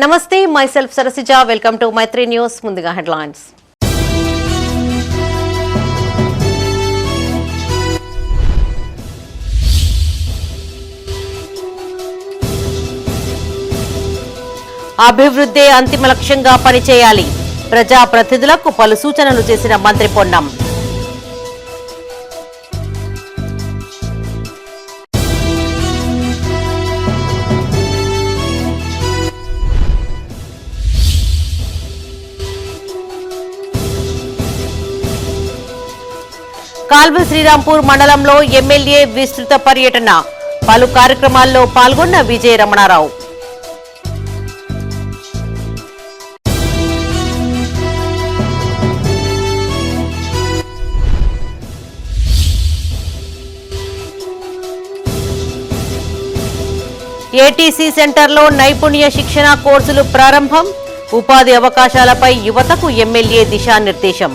నమస్తే, myself Sarasija. Welcome to Maitri news. ముందుగా headlines. అభివృద్ధి అంతిమ లక్ష్యంగా పనిచేయాలి. ప్రజా ప్రతినిధులకు పలు సూచనలు చేసిన మంత్రి పొన్నం. కాల్వ శ్రీరాంపూర్ మండలంలో ఎమ్మెల్యే విస్తృత పర్యటన. పలు కార్యక్రమాల్లో పాల్గొన్న విజయ రమణారావు. ఏటీసీ సెంటర్లో నైపుణ్య శిక్షణ కోర్సులు ప్రారంభం. ఉపాధి అవకాశాలపై యువతకు ఎమ్మెల్యే దిశానిర్దేశం.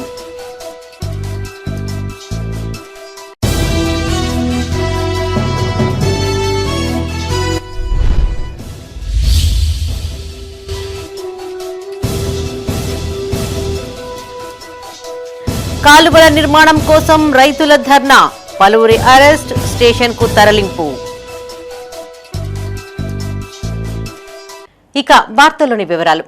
కాలువల నిర్మాణం కోసం రైతుల ధర్నా. పలువురి అరెస్ట్, స్టేషన్ కు తరలింపు. ఇక వార్తల్లోని వివరాలు.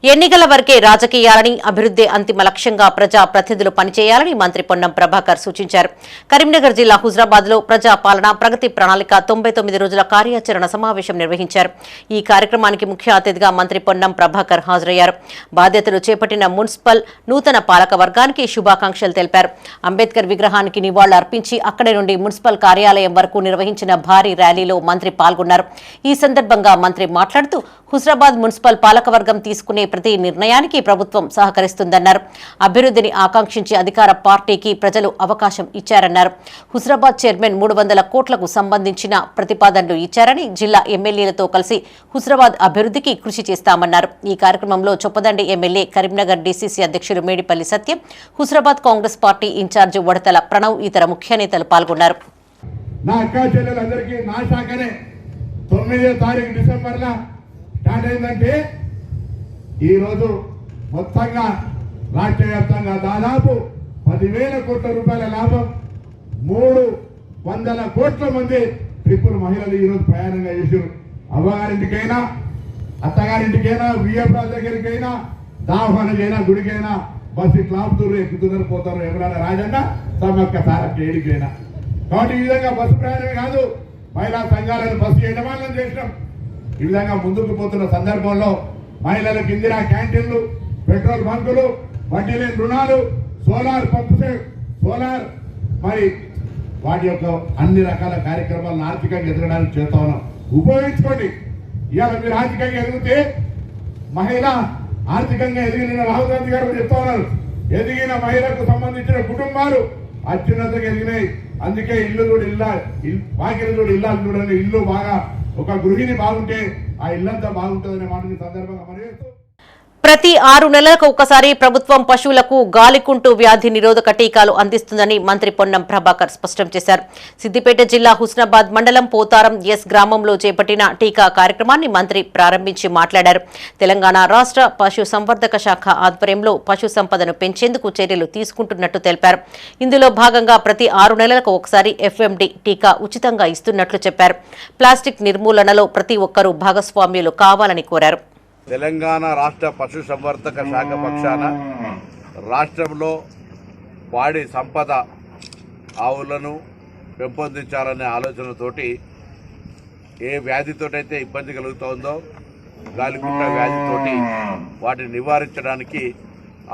ఎన్నికల వరకే రాజకీయాలని, అభివృద్ధి అంతిమ లక్ష్యంగా ప్రజా ప్రతినిధులు పనిచేయాలని మంత్రి పొన్నం ప్రభాకర్ సూచించారు. కరీంనగర్ జిల్లా హుజరాబాద్ లో ప్రజా పాలన ప్రగతి ప్రణాళిక 99 రోజుల కార్యాచరణ సమావేశం నిర్వహించారు. ఈ కార్యక్రమానికి ముఖ్య అతిథిగా మంత్రి పొన్నం ప్రభాకర్ హాజరయ్యారు. బాధ్యతలు చేపట్టిన మున్సిపల్ నూతన పాలక వర్గానికి శుభాకాంక్షలు తెలిపారు. అంబేద్కర్ విగ్రహానికి నివాళులు అర్పించి అక్కడి నుండి మున్సిపల్ కార్యాలయం వరకు నిర్వహించిన భారీ ర్యాలీలో మంత్రి పాల్గొన్నారు. ఈ సందర్భంగా మంత్రి మాట్లాడుతూ హుజరాబాద్ మున్సిపల్ పాలకవర్గం తీసుకునే ప్రతి నిర్ణయానికి ప్రభుత్వం సహకరిస్తుందన్నారు. అభివృద్ధిని ఆకాంక్షించి అధికార పార్టీకి ప్రజలు అవకాశం ఇచ్చారన్నారు. హుజరాబాద్ చైర్మన్ 300 కోట్లకు సంబంధించిన ప్రతిపాదనలు ఇచ్చారని, జిల్లా ఎమ్మెల్యేలతో కలిసి హుజరాబాద్ అభివృద్ధికి కృషి చేస్తామన్నారు. ఈ కార్యక్రమంలో చొప్పదండి ఎమ్మెల్యే, కరీంనగర్ డీసీసీ అధ్యక్షులు మేడిపల్లి సత్యం, హుజరాబాద్ కాంగ్రెస్ పార్టీ ఇన్ఛార్జి వడతల ప్రణవ్, ఇతర ముఖ్య నేతలు పాల్గొన్నారు. 9వ తారీఖు డిసెంబర్లో స్టార్ట్ అయిందంటే ఈరోజు మొత్తంగా రాష్ట్ర వ్యాప్తంగా దాదాపు 10,000 కోట్ల రూపాయల లాభం, 300 కోట్ల మంది ట్రిపుల్ మహిళలు ఈరోజు ప్రయాణంగా చేశారు. అవ్వగారింటికైనా, అత్తగారింటికైనా, వియ్యప్రాల దగ్గరికైనా, దాహనకైనా, గుడికైనా బస్సు ఇట్లా ఆపుతున్నారు, ఎక్కుతున్నారు, పోతారు. ఎవరైనా రాజన్న సమ్మక్క సారక్క ఏడికైనా. కాబట్టి ఈ విధంగా బస్సు ప్రయాణమే కాదు, మహిళా సంఘాలను బస్సు యజమానులను చేసినాం. ఈ విధంగా ముందుకు పోతున్న సందర్భంలో మహిళలకు ఇందిరా క్యాంటీన్లు, పెట్రోల్ బంకులు, వడ్డీ లేని రుణాలు, సోలార్ పంపు సెట్, సోలార్, మరి వాటి యొక్క అన్ని రకాల కార్యక్రమాలను ఆర్థికంగా ఎదగడానికి చేస్తా ఉన్నాం. ఉపయోగించుకోండి. ఇవాళ మీరు ఆర్థికంగా ఎదిగితే మహిళ ఆర్థికంగా ఎదిగిన రాహుల్ గాంధీ గారు చెప్తా ఉన్నారు, ఎదిగిన మహిళకు సంబంధించిన కుటుంబాలు అత్యున్నతంగా ఎదిగినాయి. అందుకే ఇల్లు చూడు వాకిలు చూడు ఇల్లాలు చూడండి. ఇల్లు బాగా ఒక గృహిణి బాగుంటే ఆ ఇల్లంతా బాగుంటుందనే మాటని సందర్భంగా మనవేస్తూ, ప్రతి 6 నెలలకు ఒకసారి ప్రభుత్వం పశువులకు గాలికుంటు వ్యాధి నిరోధక టీకాలు అందిస్తుందని మంత్రి పొన్నం ప్రభాకర్ స్పష్టం చేశారు. సిద్దిపేట జిల్లా హుస్నాబాద్ మండలం పోతారం ఎస్ గ్రామంలో చేపట్టిన టీకా కార్యక్రమాన్ని మంత్రి ప్రారంభించి మాట్లాడారు. తెలంగాణ రాష్ట్ర పశు సంవర్ధక శాఖ ఆధ్వర్యంలో పశు సంపదను పెంచేందుకు చర్యలు తీసుకుంటున్నట్టు తెలిపారు. ఇందులో భాగంగా ప్రతి 6 నెలలకు ఒకసారి FMD టీకా ఉచితంగా ఇస్తున్నట్లు చెప్పారు. ప్లాస్టిక్ నిర్మూలనలో ప్రతి ఒక్కరూ భాగస్వామ్యులు కావాలని కోరారు. తెలంగాణ రాష్ట్ర పశు సంవర్ధక శాఖ పక్షాన రాష్ట్రంలో పాడి సంపద, ఆవులను పెంపొందించాలనే ఆలోచనతోటి ఏ వ్యాధితోటైతే ఇబ్బంది కలుగుతుందో గాలికుంట వ్యాధితోటి వాటిని నివారించడానికి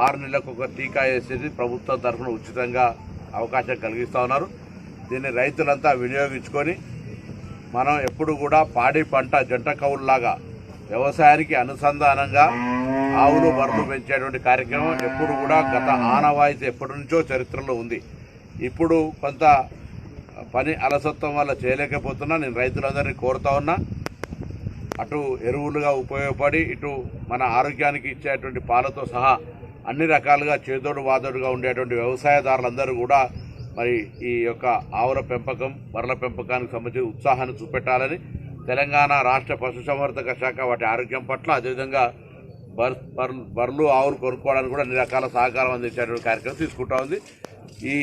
6 నెలలకు ఒక టీకా వేసేది ప్రభుత్వం తరఫున ఉచితంగా అవకాశం కలిగిస్తూ ఉన్నారు. దీన్ని రైతులంతా వినియోగించుకొని మనం ఎప్పుడు కూడా పాడి పంట జంట కవుల్లాగా వ్యవసాయానికి అనుసంధానంగా ఆవులు బర్రెలు పెంచేటువంటి కార్యక్రమం ఎప్పుడు కూడా గత ఆనవాయితీ ఎప్పటి నుంచో చరిత్రలో ఉంది. ఇప్పుడు కొంత పని అలసత్వం వల్ల చేయలేకపోతున్నా. నేను రైతులందరినీ కోరుతా ఉన్నా, అటు ఎరువులుగా ఉపయోగపడి ఇటు మన ఆరోగ్యానికి ఇచ్చేటువంటి పాలతో సహా అన్ని రకాలుగా చేదోడు వాదోడుగా ఉండేటువంటి వ్యవసాయదారులందరూ కూడా మరి ఈ యొక్క ఆవుల పెంపకం, బర్రెల పెంపకానికి సంబంధించి ఉత్సాహాన్ని చూపెట్టాలని, తెలంగాణ రాష్ట్ర పశుసంవర్ధక శాఖ వాటి ఆరోగ్యం పట్ల, అదేవిధంగా బర్రెలు ఆవులు కొనుక్కోవడానికి కూడా అన్ని రకాల సహకారం అందించేటువంటి కార్యక్రమం తీసుకుంటా ఉంది. ఈ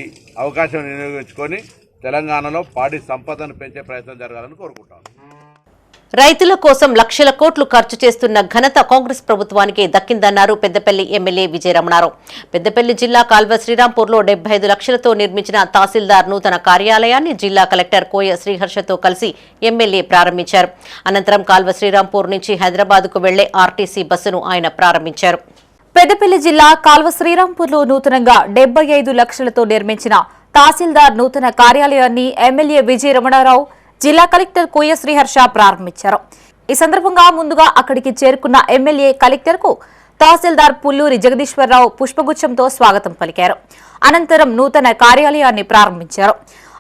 అవకాశం వినియోగించుకొని తెలంగాణలో పాడి సంపదను పెంచే ప్రయత్నం జరగాలని కోరుకుంటాం. రైతుల కోసం లక్షల కోట్లు ఖర్చు చేస్తున్న ఘనత కాంగ్రెస్ ప్రభుత్వానికి దక్కిందన్నారు పెద్దపల్లి ఎమ్మెల్యే విజయరమణారావు. పెద్దపల్లి జిల్లా కాల్వ శ్రీరాంపూర్లో 75 లక్షలతో నిర్మించిన తహసీల్దార్ నూతన కార్యాలయాన్ని జిల్లా కలెక్టర్ కోయ శ్రీహర్షతో కలిసి ఎమ్మెల్యే ప్రారంభించారు. అనంతరం కాల్వ శ్రీరాంపూర్ నుంచి హైదరాబాద్కు వెళ్లే ఆర్టీసీ బస్సును ఆయన ప్రారంభించారు. పెద్దపల్లి జిల్లా కాల్వ శ్రీరాంపూర్లో నూతనంగా 75 లక్షలతో నిర్మించిన తహసీల్దార్ నూతన కార్యాలయాన్ని ఎమ్మెల్యే విజయరమణారావు, జిల్లా కలెక్టర్ కోయ శ్రీహర్ష ప్రారంభించారు. ఈ సందర్భంగా ముందుగా అక్కడికి చేరుకున్న ఎమ్మెల్యే కలెక్టర్ కు తహసీల్దార్ పుల్లూరి జగదీశ్వరరావు పుష్పగుచ్చంతో స్వాగతం పలికారు. అనంతరం నూతన కార్యాలయాన్ని ప్రారంభించారు.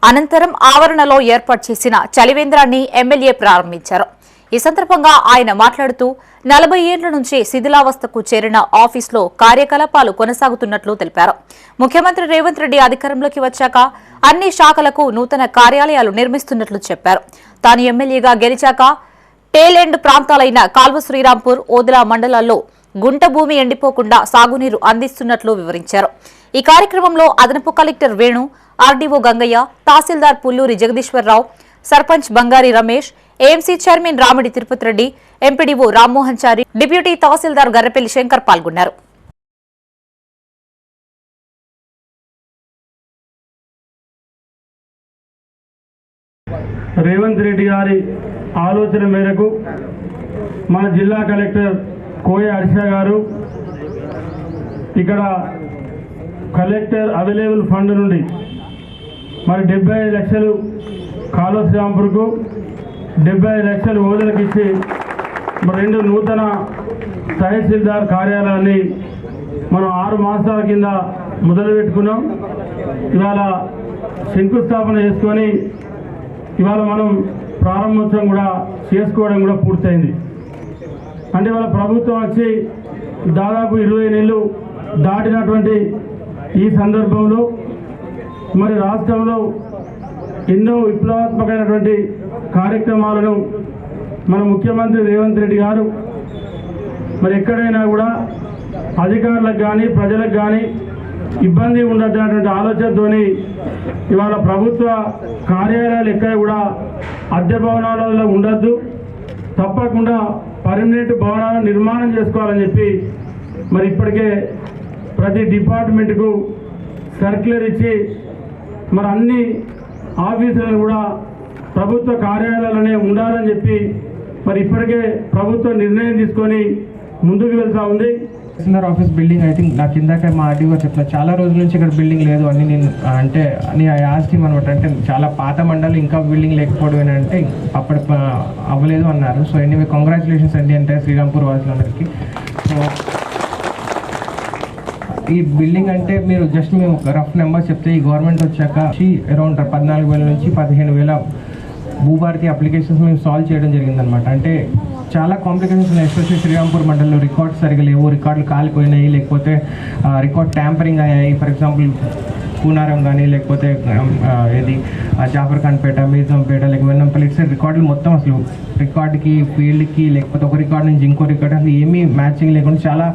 అనంతరం ఆవరణలో ఏర్పాటు చేసిన చలివేంద్రాన్ని ఎమ్మెల్యే ప్రారంభించారు. ఈ సందర్భంగా ఆయన మాట్లాడుతూ 40 ఏళ్ల నుంచి శిథిలావస్థకు చేరిన ఆఫీసులో కార్యకలాపాలు కొనసాగుతున్నట్లు తెలిపారు. ముఖ్యమంత్రి రేవంత్ రెడ్డి అధికారంలోకి వచ్చాక అన్ని శాఖలకు నూతన కార్యాలయాలు నిర్మిస్తున్నట్లు చెప్పారు. తాను ఎమ్మెల్యేగా గెలిచాక టేల్ ఎండ్ ప్రాంతాలైన కాల్వ శ్రీరాంపూర్, ఓదెల మండలాల్లో గుంట భూమి ఎండిపోకుండా సాగునీరు అందిస్తున్నట్లు వివరించారు. ఈ కార్యక్రమంలో అదనపు collector Venu, RDO Gangaiah, tahsildar Pulluri Jagadishwara Rao, sarpanch Bangari Ramesh, AMC chairman Ramidi Tirupati Reddy, MPDO Rammohan Chari, deputy tahsildar Garrapalli Shankar పాల్గొన్నారు. రేవంత్ రెడ్డి గారి ఆలోచన మేరకు మన జిల్లా కలెక్టర్ కోయ హర్ష గారు ఇక్కడ కలెక్టర్ అవైలబుల్ ఫండ్ నుండి మరి 75 లక్షలు కాల్వ శ్రీరాంపూర్కు, 75 లక్షలు ఓదెలకు ఇచ్చి 2 నూతన తహసీల్దార్ కార్యాలయాన్ని మనం 6 మాసాల కింద మొదలుపెట్టుకున్నాం. ఇవాళ శంకుస్థాపన చేసుకొని ఇవాళ మనం ప్రారంభోత్సవం కూడా చేసుకోవడం కూడా పూర్తయింది. అంటే ఇవాళ ప్రభుత్వం వచ్చి దాదాపు 20 నెలలు దాటినటువంటి ఈ సందర్భంలో మరి రాష్ట్రంలో ఎన్నో విప్లవాత్మకమైనటువంటి కార్యక్రమాలను మన ముఖ్యమంత్రి రేవంత్ రెడ్డి గారు మరి ఎక్కడైనా కూడా అధికారులకు కానీ ప్రజలకు కానీ ఇబ్బంది ఉండదనేటువంటి ఆలోచనతోని ఇవాళ ప్రభుత్వ కార్యాలయాలు ఎక్కడ కూడా అద్దె భవనాలలో ఉండద్దు, తప్పకుండా పర్మనెంట్ భవనాలను నిర్మాణం చేసుకోవాలని చెప్పి మరి ఇప్పటికే ప్రతి డిపార్ట్మెంట్కు సర్క్యులర్ ఇచ్చి మరి అన్ని ఆఫీసులను కూడా ప్రభుత్వ కార్యాలయాలనే ఉండాలని చెప్పి మరి ఇప్పటికే ప్రభుత్వం నిర్ణయం తీసుకొని ముందుకు వెళ్తా ఉంది. తహసీల్దార్ ఆఫీస్ బిల్డింగ్ ఐ థింక్ నాకు ఇందాక మా ఆర్డీఓ గారు చెప్తున్నారు, చాలా రోజుల నుంచి ఇక్కడ బిల్డింగ్ లేదు అని నేను అంటే అని ఆస్కిమ్ అనమాట. అంటే చాలా పాత మండలి ఇంకా బిల్డింగ్ లేకపోవడం ఏంటంటే అప్పటి అవ్వలేదు అన్నారు. సో ఎనీవే కంగ్రాచులేషన్స్ అండి అంటే శ్రీరాంపూర్ వాసులందరికీ. సో ఈ బిల్డింగ్ అంటే మీరు జస్ట్ మేము రఫ్ నెంబర్ చెప్తే ఈ గవర్నమెంట్ వచ్చాక అరౌండ్ 14,000 నుంచి 15,000 భూభారతి అప్లికేషన్స్ మేము సాల్వ్ చేయడం జరిగిందనమాట. అంటే చాలా కాంప్లికేషన్స్ ఉన్నాయి. ఎస్పెషల్లీ శ్రీరాంపూర్ మండలంలో రికార్డ్స్ సరిగా లేవు, రికార్డులు కాలిపోయినాయి, లేకపోతే రికార్డ్ ట్యాంపరింగ్ అయ్యాయి. ఫర్ ఎగ్జాంపుల్ కూనారం కానీ లేకపోతే ఏది జాఫర్ ఖాన్పేట, మీర్జంపేట, లేకపోతే వెన్నంపల్లి ఇటు సైడ్ రికార్డులు మొత్తం అసలు రికార్డుకి ఫీల్డ్కి లేకపోతే ఒక రికార్డు నుంచి ఇంకో రికార్డు అసలు ఏమీ మ్యాచింగ్ లేకుండా చాలా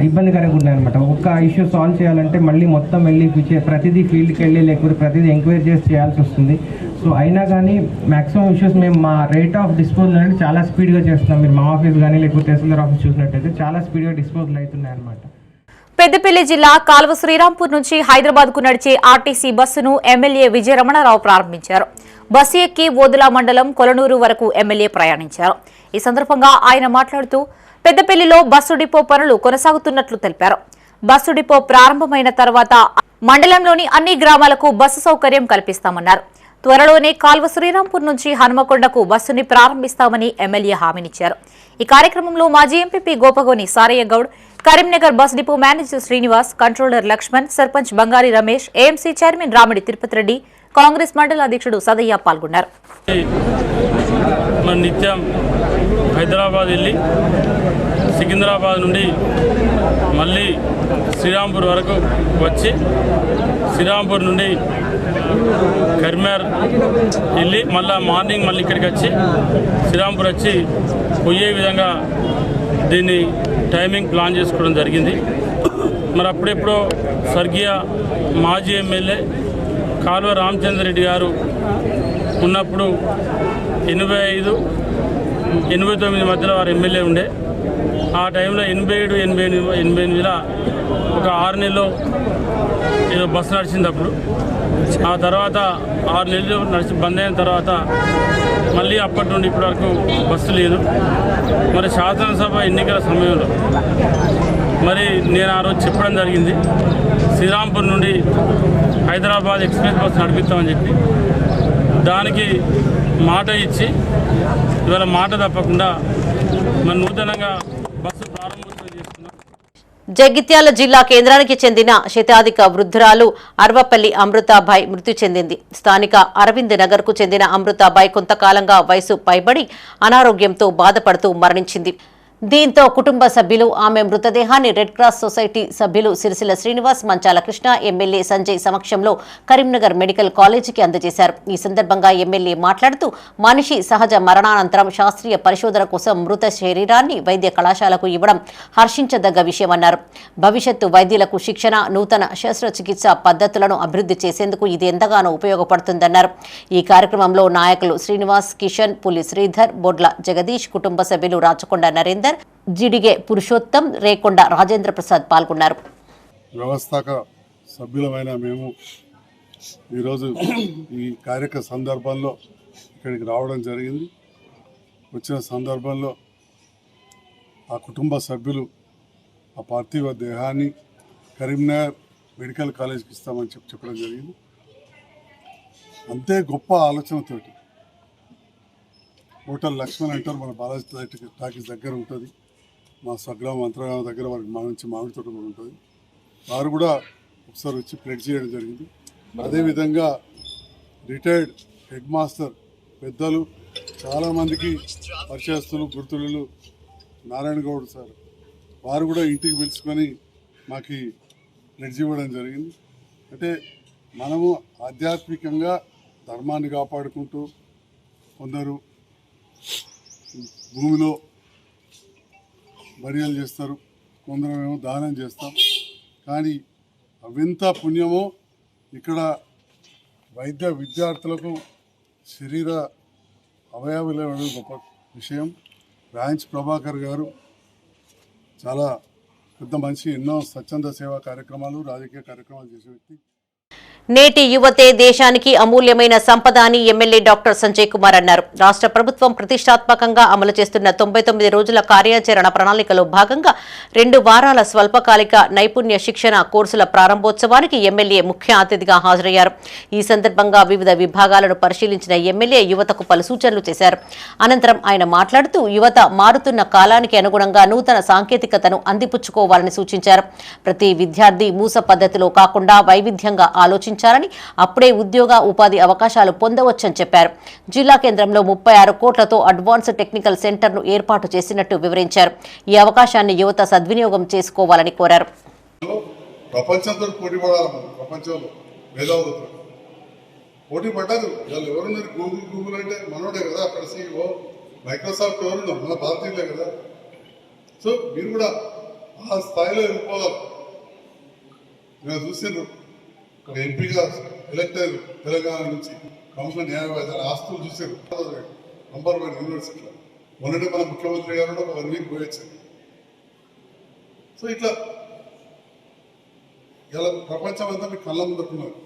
ఇబ్బందికరంగా ఉన్నాయి అనమాట. ఒక్క ఇష్యూ సాల్వ్ చేయాలంటే మళ్ళీ మొత్తం వెళ్ళి ప్రతిదీ ఫీల్డ్కి వెళ్ళి లేకపోతే ప్రతిదీ ఎంక్వైరీ చేసి చేయాల్సి వస్తుంది. సో అయినా కానీ మ్యాక్సిమం ఇష్యూస్ మేము మా రేట్ ఆఫ్ డిస్పోజల్ అనేది చాలా స్పీడ్గా చేస్తున్నాం. మీరు మా ఆఫీస్ కానీ లేకపోతే తహసీల్దార్ ఆఫీస్ చూసినట్టయితే చాలా స్పీడ్గా డిస్పోజల్ అవుతున్నాయి అనమాట. పెద్దపల్లి జిల్లా కాల్వ శ్రీరాంపూర్ నుంచి హైదరాబాద్ కు నడిచే ఆర్టీసీ బస్సును ఎమ్మెల్యే విజయరమణారావు ప్రారంభించారు. బస్సు ఎక్కి ఓదెల మండలం కొలనూరు వరకు ఎమ్మెల్యే ప్రయాణించారు. ఈ సందర్భంగా ఆయన మాట్లాడుతూ పెద్దపల్లిలో బస్సు డిపో పనులు కొనసాగుతున్నట్లు తెలిపారు. బస్సు డిపో ప్రారంభమైన తర్వాత మండలంలోని అన్ని గ్రామాలకు బస్సు సౌకర్యం కల్పిస్తామన్నారు. త్వరలోనే కాల్వ శ్రీరాంపూర్ నుంచి హనుమకొండకు బస్సుని ప్రారంభిస్తామని ఎమ్మెల్యే హామీనిచ్చారు. ఈ కార్యక్రమంలో మాజీ MPP Gopagoni Saraiah Goud, Karimnagar bus depot manager Srinivas, controller Laxman, sarpanch Bangari Ramesh, AMC chairman Ramidi Tirupati Reddy, Congress మండల అధ్యక్షుడు సదయ్య పాల్గొన్నారు. నిత్యం హైదరాబాద్ వెళ్ళి సికింద్రాబాద్ నుండి మళ్ళీ శ్రీరాంపూర్ వరకు వచ్చి శ్రీరాంపూర్ నుండి కరీంనగర్ వెళ్ళి మార్నింగ్ మళ్ళీ ఇక్కడికి వచ్చి శ్రీరాంపూర్ వచ్చి పోయే విధంగా దీన్ని టైమింగ్ ప్లాన్ చేసుకోవడం జరిగింది. మరి అప్పుడెప్పుడో స్వర్గీయ మాజీ ఎమ్మెల్యే కాలువ రామచంద్రరెడ్డి గారు ఉన్నప్పుడు 85-89 మధ్యలో వారు ఎమ్మెల్యే ఉండే. ఆ టైంలో 87-88 ఒక 6 నెలలు ఏదో బస్సు నడిచింది అప్పుడు. ఆ తర్వాత 6 నెలలు బంద్ అయిన తర్వాత మళ్ళీ అప్పటి నుండి ఇప్పటి వరకు బస్సు లేదు. మరి శాసనసభ ఎన్నికల సమయంలో మరి నేను ఆ రోజు చెప్పడం జరిగింది, శ్రీరాంపూర్ నుండి హైదరాబాద్ ఎక్స్ప్రెస్ బస్సు నడిపిస్తామని చెప్పి. దానికి మాట ఇచ్చి ఇవాళ మాట తప్పకుండా మరి నూతనంగా బస్సు ప్రారంభోత్సవం చేస్తున్నాం. జగిత్యాల జిల్లా కేంద్రానికి చెందిన శతాధిక వృద్ధురాలు అర్వపల్లి అమృతాబాయ్ మృతి చెందింది. స్థానిక అరవింద్ నగర్ కు చెందిన అమృతాబాయ్ కొంతకాలంగా వయసు పైబడి అనారోగ్యంతో బాధపడుతూ మరణించింది. దీంతో కుటుంబ సభ్యులు ఆమె మృతదేహాన్ని రెడ్ క్రాస్ సొసైటీ సభ్యులు సిరిసిల్ల శ్రీనివాస్, మంచాల కృష్ణ, ఎమ్మెల్యే సంజయ్ సమక్షంలో కరీంనగర్ మెడికల్ కాలేజీకి అందజేశారు. ఈ సందర్భంగా ఎమ్మెల్యే మాట్లాడుతూ మనిషి సహజ మరణానంతరం శాస్త్రీయ పరిశోధన కోసం మృత శరీరాన్ని వైద్య కళాశాలకు ఇవ్వడం హర్షించదగ్గ విషయమన్నారు. భవిష్యత్తు వైద్యులకు శిక్షణ, నూతన శస్త్రచికిత్స పద్ధతులను అభివృద్ధి చేసేందుకు ఇది ఎంతగానో ఉపయోగపడుతుందన్నారు. ఈ కార్యక్రమంలో నాయకులు శ్రీనివాస్, కిషన్, పులి శ్రీధర్, బొడ్ల జగదీష్, కుటుంబ సభ్యులు రాచకొండ నరేందర్, జిడిగే పురుషోత్తం, రేకొండ రాజేంద్ర ప్రసాద్ పాల్గొన్నారు. వ్యవస్థాపక సభ్యులమైన మేము ఈరోజు ఈ కార్యక్రమ సందర్భంలో ఇక్కడికి రావడం జరిగింది. వచ్చిన సందర్భంలో ఆ కుటుంబ సభ్యులు ఆ పార్థివ దేహాన్ని కరీంనగర్ మెడికల్ కాలేజ్కి ఇస్తామని చెప్పడం జరిగింది. అంతే గొప్ప ఆలోచనతోటి హోటల్ లక్ష్మణ్ అంటారు, మన బాలాజీ టాకీస్ దగ్గర ఉంటుంది, మా స్వగ్రామం అంతర్గ్రామం దగ్గర వారికి మంచి మామిడి తోట కూడా ఉంటుంది. వారు కూడా ఒకసారి వచ్చి ప్లేట్ చేయడం జరిగింది. అదేవిధంగా రిటైర్డ్ హెడ్ మాస్టర్ పెద్దలు చాలామందికి పరిచయస్తులు, గుర్తులు నారాయణ గౌడ్ సార్ వారు కూడా ఇంటికి పిలుచుకొని మాకు ప్లేట్ ఇవ్వడం జరిగింది. అంటే మనము ఆధ్యాత్మికంగా ధర్మాన్ని కాపాడుకుంటూ కొందరు భూమిలో బరియలు చేస్తారు, కొందరేమో దానం చేస్తాం. కానీ అవింత పుణ్యమో ఇక్కడ వైద్య విద్యార్థులకు శరీర అవయవాలు అనేది గొప్ప విషయం. రాంచ్ ప్రభాకర్ గారు చాలా పెద్ద మనిషి, ఎన్నో స్వచ్ఛంద సేవా కార్యక్రమాలు, రాజకీయ కార్యక్రమాలు చేసే వ్యక్తి. నేటి యువతే దేశానికి అమూల్యమైన సంపద అని ఎమ్మెల్యే డాక్టర్ సంజయ్ కుమార్ అన్నారు. రాష్ట్ర ప్రభుత్వం ప్రతిష్టాత్మకంగా అమలు చేస్తున్న 99 రోజుల కార్యాచరణ ప్రణాళికలో భాగంగా 2 వారాల స్వల్పకాలిక నైపుణ్య శిక్షణ కోర్సుల ప్రారంభోత్సవానికి ఎమ్మెల్యే ముఖ్య అతిథిగా హాజరయ్యారు. ఈ సందర్భంగా వివిధ విభాగాలను పరిశీలించిన ఎమ్మెల్యే యువతకు పలు సూచనలు చేశారు. అనంతరం ఆయన మాట్లాడుతూ యువత మారుతున్న కాలానికి అనుగుణంగా నూతన సాంకేతికతను అందిపుచ్చుకోవాలని సూచించారు. ప్రతి విద్యార్థి మూస పద్ధతిలో కాకుండా వైవిధ్యంగా ఆలోచించాలని, అప్పుడే ఉద్యోగ ఉపాధి అవకాశాలు పొందవచ్చని చెప్పారు. జిల్లా కేంద్రంలో 36 కోట్లతో అడ్వాన్స్ టెక్నికల్ సెంటర్ను ఏర్పాటు చేసినట్టు వివరించారు. ఈ అవకాశాన్ని యువత సద్వినియోగం చేసుకోవాలని కోరారు. ప్రపంచంతో పోటీ పడాలి, ప్రపంచంలో మేధావులతో పోటీ పడ్డారు. వాళ్ళు ఎవరున్నారు? గూగుల్ అంటే మనోడే కదా, అక్కడ CEO. మైక్రోసాఫ్ట్ ఎవరున్నారు? మన భారతీయులే కదా. సో మీరు కూడా ఆ స్థాయిలో వెళ్ళిపోవాలి. నేను చూసాను ఇక్కడ ఎంపీగా ఎలక్ట్ అయ్యారు తెలంగాణ నుంచి, ప్రముఖ న్యాయవాది, ఆస్తులు చూసారు. నంబర్ 1 యూనివర్సిటీలో మొన్నటి మన ముఖ్యమంత్రి గారు ఒక 1 వీక్ పోయొచ్చారు. సో ఇట్లా ఇలా ప్రపంచం అంతా మీకు కళ్ళ ముందుకున్నారు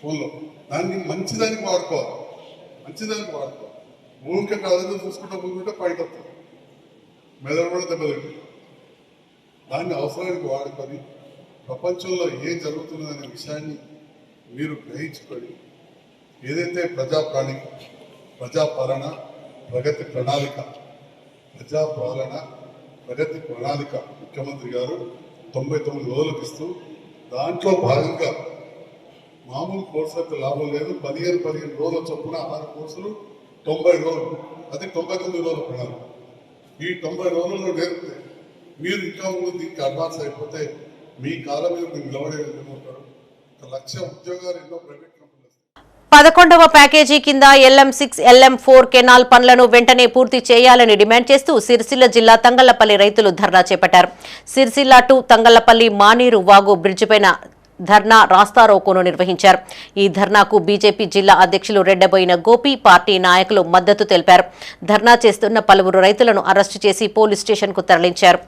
ఫోన్లో. దాన్ని మంచిదానికి వాడుకోవాలి, మంచిదానికి వాడుకోవాలి. ఊరికే కాదని చూసుకుంటే పైకి వస్తుంది, మెదడు కూడా దెబ్బతింటుంది. దాన్ని అవసరానికి వాడుకొని ప్రపంచంలో ఏం జరుగుతున్నదనే విషయాన్ని మీరు గ్రహించుకొని ఏదైతే ప్రజాపాలన, ప్రగతి ప్రణాళిక, ముఖ్యమంత్రి గారు 99 రోజులకు ఇస్తూ దాంట్లో భాగంగా మామూలు కోర్సు అయితే లాభం లేదు, 15 రోజుల చొప్పున 6 కోర్సులు 90 రోజులు, అది 99 రోజుల ప్రణాళిక. ఈ 90 రోజుల్లో నేర్పితే మీరు ఇంకా ముందు ఇంకా అడ్వాన్స్ అయిపోతే మీ కాలం మీద మీరు నిలబడే విధంగా ఉంటారు. 1,00,000 ఉద్యోగాలు ఎన్నో ప్రైవేట్ కంపెనీలు 11వ ప్యాకేజీ కింద LM6, LM4 కెనాల్ పనులను వెంటనే పూర్తి చేయాలని డిమాండ్ చేస్తూ సిరిసిల్ల జిల్లా తంగళ్లపల్లి రైతులు ధర్నా చేపట్టారు. సిరిసిల్ల టు తంగళ్లపల్లి మానేరు వాగు బ్రిడ్జిపైన ధర్నా రాస్తారోకోను నిర్వహించారు. ఈ ధర్నాకు బీజేపీ జిల్లా అధ్యక్షులు రెడ్డబోయిన గోపి పార్టీ నాయకులు మద్దతు తెలిపారు. ధర్నా చేస్తున్న పలువురు రైతులను అరెస్టు చేసి పోలీస్ స్టేషన్కు తరలించారు.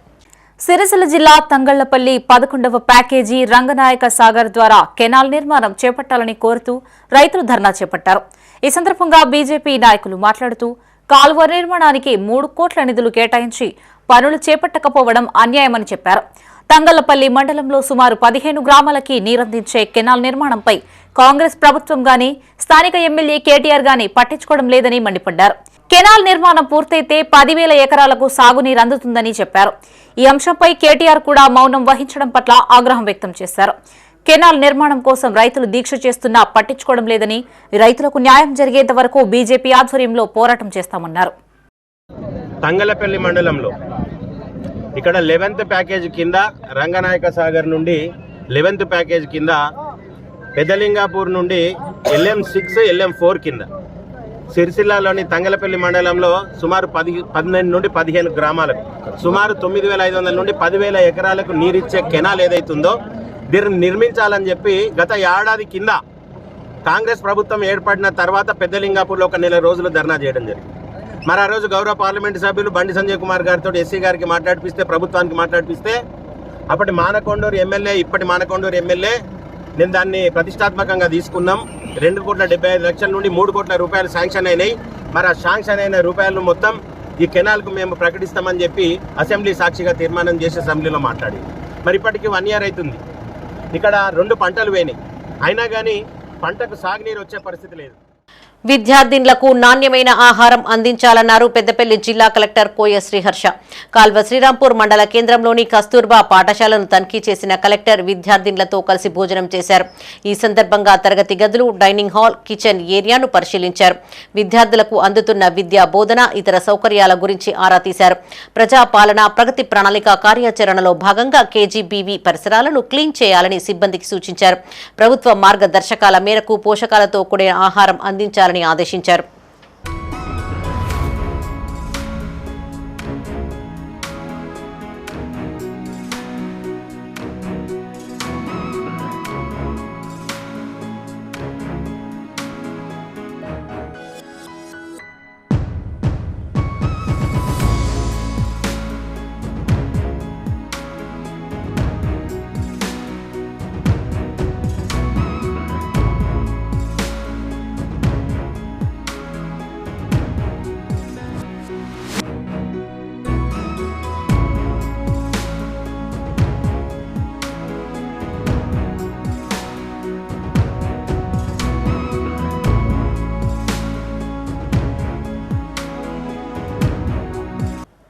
సిరిసిల్ల జిల్లా తంగళ్లపల్లి 11వ ప్యాకేజీ రంగనాయక సాగర్ ద్వారా కెనాల్ నిర్మాణం చేపట్టాలని కోరుతూ రైతులు ధర్నా చేపట్టారు. ఈ సందర్భంగా బీజేపీ నాయకులు మాట్లాడుతూ కాలువ నిర్మాణానికి 3 కోట్ల నిధులు కేటాయించి పనులు చేపట్టకపోవడం అన్యాయమని చెప్పారు. తంగళ్లపల్లి మండలంలో సుమారు 15 గ్రామాలకి నీరందించే కెనాల్ నిర్మాణంపై కాంగ్రెస్ ప్రభుత్వం గాని స్థానిక ఎమ్మెల్యే కేటీఆర్ గాని పట్టించుకోవడం లేదని మండిపడ్డారు. కెనాల్ నిర్మాణం పూర్తయితే 10,000 ఎకరాలకు సాగునీరు అందుతుందని చెప్పారు. ఈ అంశంపై కేటీఆర్ కూడా మౌనం వహించడం పట్ల ఆగ్రహం వ్యక్తం చేశారు. కెనాల్ నిర్మాణం కోసం రైతులు దీక్ష చేస్తున్నా పట్టించుకోవడం లేదని, రైతులకు న్యాయం జరిగేంత వరకు బీజేపీ ఆధ్వర్యంలో పోరాటం చేస్తామన్నారు. తంగళ్లపల్లి మండలంలో ఇక్కడ 11th ప్యాకేజ్ కింద రంగనాయక సాగర్ నుండి 11th ప్యాకేజ్ కింద పెద్దలింగాపూర్ నుండి LM6, LM4 కింద సిరిసిల్లాలోని తంగళ్లపల్లి మండలంలో సుమారు 12 నుండి 15 గ్రామాలకు సుమారు 9,500 నుండి 10,000 ఎకరాలకు నీరిచ్చే కెనాల్ ఏదైతుందో దీన్ని నిర్మించాలని చెప్పి గత ఏడాది కింద కాంగ్రెస్ ప్రభుత్వం ఏర్పడిన తర్వాత పెద్దలింగాపూర్లో 1 నెల రోజులు ధర్నా చేయడం జరిగింది. మరి ఆ రోజు గౌరవ పార్లమెంటు సభ్యులు బండి సంజయ్ కుమార్ గారితో ఎస్సీ గారికి మాట్లాడిపిస్తే, ప్రభుత్వానికి మాట్లాడిపిస్తే అప్పటి మానకొండూరు ఎమ్మెల్యే, ఇప్పటి మానకొండూరు ఎమ్మెల్యే నేను దాన్ని ప్రతిష్టాత్మకంగా తీసుకున్నాం. 2,75,00,000 నుండి 3 కోట్ల రూపాయలు శాంక్షన్ అయినాయి. మరి ఆ శాంక్షన్ అయిన రూపాయలు మొత్తం ఈ కెనాల్కు మేము ప్రకటిస్తామని చెప్పి అసెంబ్లీ సాక్షిగా తీర్మానం చేసి అసెంబ్లీలో మాట్లాడి మరి ఇప్పటికి 1 year అవుతుంది. ఇక్కడ 2 పంటలు వేయినాయి, అయినా కానీ పంటకు సాగునీరు వచ్చే పరిస్థితి లేదు. విద్యార్థినులకు నాణ్యమైన ఆహారం అందించాలన్నారు పెద్దపల్లి జిల్లా కలెక్టర్ కోయ శ్రీహర్ష. కాల్వ శ్రీరాంపూర్ మండల కేంద్రంలోని కస్తూర్బా పాఠశాలను తనిఖీ చేసిన కలెక్టర్ విద్యార్థినులతో కలిసి భోజనం చేశారు. ఈ సందర్భంగా తరగతి గదులు, డైనింగ్ హాల్, కిచెన్ ఏరియాను పరిశీలించారు. విద్యార్థులకు అందుతున్న విద్యా బోధన, ఇతర సౌకర్యాల గురించి ఆరా తీశారు. ప్రజాపాలన ప్రగతి ప్రణాళిక కార్యాచరణలో భాగంగా KGBV పరిసరాలను క్లీన్ చేయాలని సిబ్బందికి సూచించారు. ప్రభుత్వ మార్గదర్శకాల మేరకు పోషకాలతో కూడిన ఆహారం అందించాలని ఆదేశించారు.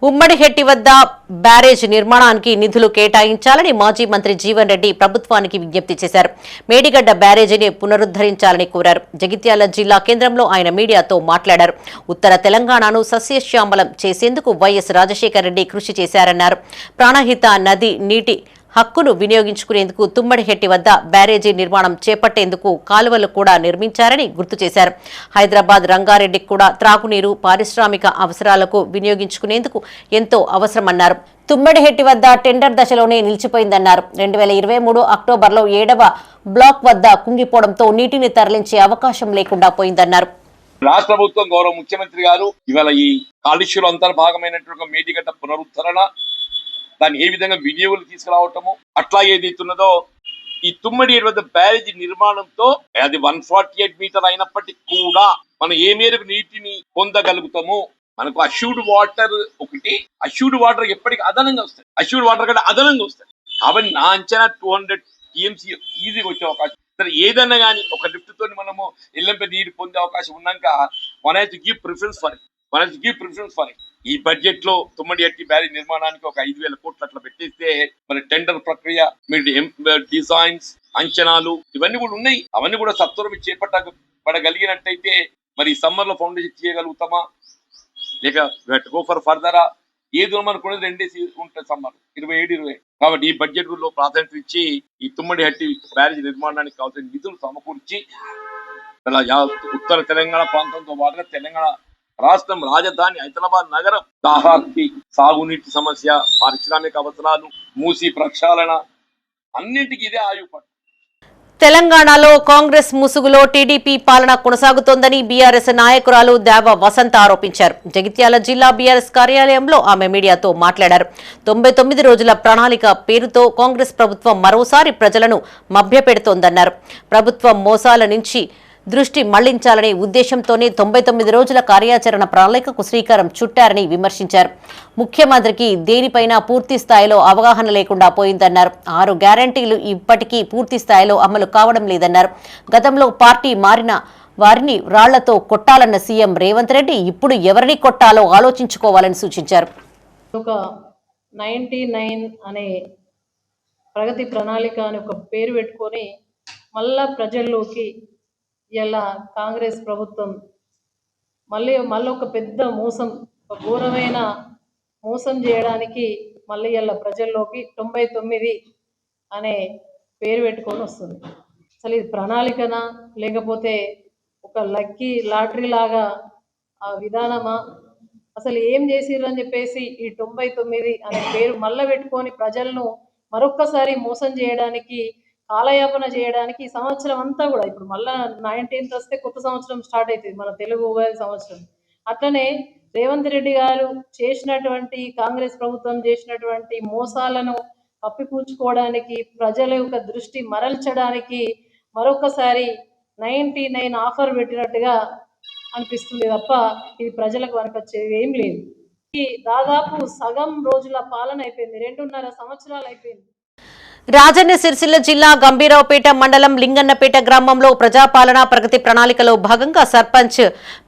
ఉమ్మడిహెట్టి వద్ద బ్యారేజ్ నిర్మాణానికి నిధులు కేటాయించాలని మాజీ మంత్రి జీవన్ రెడ్డి ప్రభుత్వానికి విజ్ఞప్తి చేశారు. మేడిగడ్డ బ్యారేజీని పునరుద్దరించాలని కోరారు. జగిత్యాల జిల్లా కేంద్రంలో ఆయన మీడియాతో మాట్లాడారు. ఉత్తర తెలంగాణను సస్యశ్యామలం చేసేందుకు వైఎస్ రాజశేఖర రెడ్డి కృషి చేశారన్నారు. ప్రాణహిత నది నీటి హక్కును వినియోగించుకునేందుకు తుమ్మడిహెట్టి వద్ద బ్యారేజీ నిర్మాణం చేపట్టేందుకు కాలువలు కూడా నిర్మించారని గుర్తు చేశారు. హైదరాబాద్ రంగారెడ్డికి కూడా త్రాగునీరు పారిశ్రామిక అవసరాలకు వినియోగించుకునేందుకు ఎంతో అవసరమన్నారు. తుమ్మడిహెట్టి వద్ద టెండర్ దశలోనే నిలిచిపోయిందన్నారు. 2023 అక్టోబర్లో 7వ బ్లాక్ వద్ద కుంగిపోవడంతో నీటిని తరలించే అవకాశం లేకుండా పోయిందన్నారు. రాష్ట్ర ప్రభుత్వం గౌరవ ముఖ్యమంత్రి గారు ఇవాళ ఈ కాలుష్యంలో అంతర్భాగమైనటువంటి మేడిగడ్డ పునరుద్ధరణ, దాన్ని ఏ విధంగా వినియోగం తీసుకురావటము, అట్లా ఏదైతున్నదో ఈ తుమ్మడి వద్ద బ్యారేజీ నిర్మాణంతో అది 148 మీటర్ అయినప్పటికీ కూడా మనం ఏ మేరకు నీటిని పొందగలుగుతాము. మనకు అష్యూర్డ్ వాటర్ ఒకటి, అష్యూర్డ్ వాటర్ ఎప్పటికీ అదనంగా వస్తాయి, అష్యూర్డ్ వాటర్ కంటే అదనంగా వస్తాయి. కాబట్టి నా అంచనా 200 TMC ఈజీగా వచ్చే అవకాశం. సరే ఏదన్నా కానీ ఒక లిఫ్ట్ తోని మనము ఎల్లంపై నీరు పొందే అవకాశం ఉన్నాక one has to give preference for it. ఈ బడ్జెట్ లో తుమ్మడిహెట్టి బ్యారేజ్ నిర్మాణానికి ఒక 5,000 కోట్లు అట్లా పెట్టేస్తే మరి టెండర్ ప్రక్రియ, మీరు డిజైన్స్, అంచనాలు ఇవన్నీ కూడా ఉన్నాయి. అవన్నీ కూడా సత్వరం చేపట్టబడగలిగినట్టయితే మరి సమ్మర్ లో ఫౌండేషన్ చేయగలుగుతామా, లేక గో ఫర్ ఫర్దరా? ఏదో మనకున్నది 2 days ఉంటుంది సమ్మర్ 27-20. కాబట్టి ఈ బడ్జెట్ లో ప్రాధాన్యత ఇచ్చి ఈ తుమ్మడిహెట్టి బ్యారేజ్ నిర్మాణానికి కావాల్సిన నిధులు సమకూర్చి ఉత్తర తెలంగాణ ప్రాంతంతో పాటుగా తెలంగాణ రాష్ట్రం రాజధాని హైదరాబాద్ నగరం దాహార్తి, సాగునీటి సమస్య, పారిశ్రామిక అవసరాలు, మూసి ప్రక్షాళన అన్నింటికి ఇదే ఆయువు. తెలంగాణలో కాంగ్రెస్ ముసుగులో టీడీపీ పాలన కొనసాగుతోందని బీఆర్ఎస్ నాయకురాలు దేవ వసంత ఆరోపించారు. జగిత్యాల జిల్లా బీఆర్ఎస్ కార్యాలయంలో ఆమె మీడియాతో మాట్లాడారు. 99 రోజుల ప్రణాళిక పేరుతో కాంగ్రెస్ ప్రభుత్వం మరోసారి ప్రజలను మభ్యపెడుతోందన్నారు. ప్రభుత్వం మోసాల నుంచి దృష్టి మళ్లించాలనే ఉద్దేశంతోనే 99 రోజుల కార్యాచరణ ప్రణాళికకు శ్రీకారం చుట్టారని విమర్శించారు. ముఖ్యమంత్రికి దేనిపైనా పూర్తి స్థాయిలో అవగాహన లేకుండా పోయిందన్నారు. 6 గ్యారంటీలు ఇప్పటికీ పూర్తి స్థాయిలో అమలు కావడం లేదన్నారు. గతంలో పార్టీ మారిన వారిని రాళ్లతో కొట్టాలన్న సీఎం రేవంత్ రెడ్డి ఇప్పుడు ఎవరిని కొట్టాలో ఆలోచించుకోవాలని సూచించారు. ఒక 99 అనే ప్రగతి ప్రణాళిక అని ఒక పేరు పెట్టుకొని మళ్ళా ప్రజల్లోకి ఇలా కాంగ్రెస్ ప్రభుత్వం మళ్ళీ ఒక పెద్ద మోసం, ఒక ఘోరమైన మోసం చేయడానికి మళ్ళీ ఇలా ప్రజల్లోకి 99 అనే పేరు పెట్టుకొని వస్తుంది. అసలు ఇది ప్రణాళికనా లేకపోతే ఒక లక్కీ లాటరీ లాగా ఆ విధానమా, అసలు ఏం చేసిర్రని చెప్పేసి ఈ 99 అనే పేరు మళ్ళీ పెట్టుకొని ప్రజలను మరొక్కసారి మోసం చేయడానికి, కాలయాపన చేయడానికి ఈ సంవత్సరం అంతా కూడా ఇప్పుడు మళ్ళా 19th వస్తే కొత్త సంవత్సరం స్టార్ట్ అవుతుంది, మన తెలుగు ఉగాది సంవత్సరం. అట్లనే రేవంత్ రెడ్డి గారు చేసినటువంటి, కాంగ్రెస్ ప్రభుత్వం చేసినటువంటి మోసాలను కప్పిపుచ్చుకోవడానికి, ప్రజల యొక్క దృష్టి మరల్చడానికి మరొకసారి 99 ఆఫర్ పెట్టినట్టుగా అనిపిస్తుంది తప్ప ఇది ప్రజలకు వనకొచ్చేది ఏం లేదు. ఈ దాదాపు సగం రోజుల పాలన అయిపోయింది, 2.5 సంవత్సరాలు అయిపోయింది. రాజన్న సిరిసిల్ల జిల్లా గంభీరావుపేట మండలం లింగన్నపేట గ్రామంలో ప్రజాపాలన ప్రగతి ప్రణాళికలో భాగంగా సర్పంచ్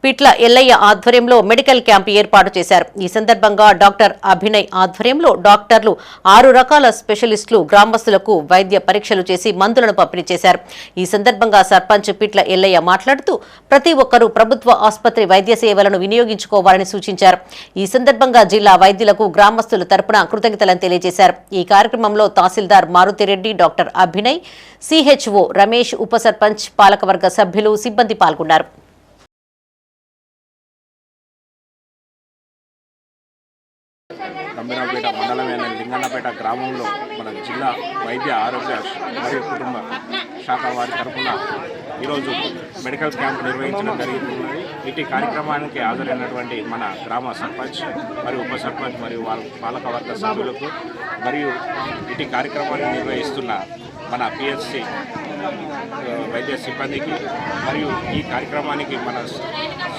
పిట్ల ఎల్లయ్య ఆధ్వర్యంలో మెడికల్ క్యాంప్ ఏర్పాటు చేశారు. ఈ సందర్భంగా డాక్టర్ అభినయ్ ఆధ్వర్యంలో డాక్టర్లు 6 రకాల స్పెషలిస్టులు గ్రామస్తులకు వైద్య పరీక్షలు చేసి మందులను పంపిణీ చేశారు. ఈ సందర్భంగా సర్పంచ్ పిట్ల ఎల్లయ్య మాట్లాడుతూ ప్రతి ఒక్కరూ ప్రభుత్వ ఆసుపత్రి వైద్య సేవలను వినియోగించుకోవాలని సూచించారు. ఈ సందర్భంగా జిల్లా వైద్యులకు గ్రామస్తుల తరపున కృతజ్ఞతలను తెలియజేశారు. ఈ కార్యక్రమంలో తహసీల్దార్ మారుతిరెడ్డి, డాక్టర్ అభినయ్, సిహెచ్ఓ రమేష్, ఉప సర్పంచ్, పాలకవర్గ సభ్యులు, సిబ్బంది పాల్గొన్నారు. గంభీరావుపేట మండలమైన లింగన్నపేట గ్రామంలో మన జిల్లా వైద్య ఆరోగ్య మరియు కుటుంబ శాఖ వారి తరఫున ఈరోజు మెడికల్ క్యాంప్ నిర్వహించడం జరుగుతున్నది. ఇటు కార్యక్రమానికి హాజరైనటువంటి మన గ్రామ సర్పంచ్ మరియు ఉప సర్పంచ్ మరియు పాలకవర్గ సభ్యులకు మరియు ఇటు కార్యక్రమాన్ని నిర్వహిస్తున్న మన పిహెచ్సి వైద్య సిబ్బందికి మరియు ఈ కార్యక్రమానికి మన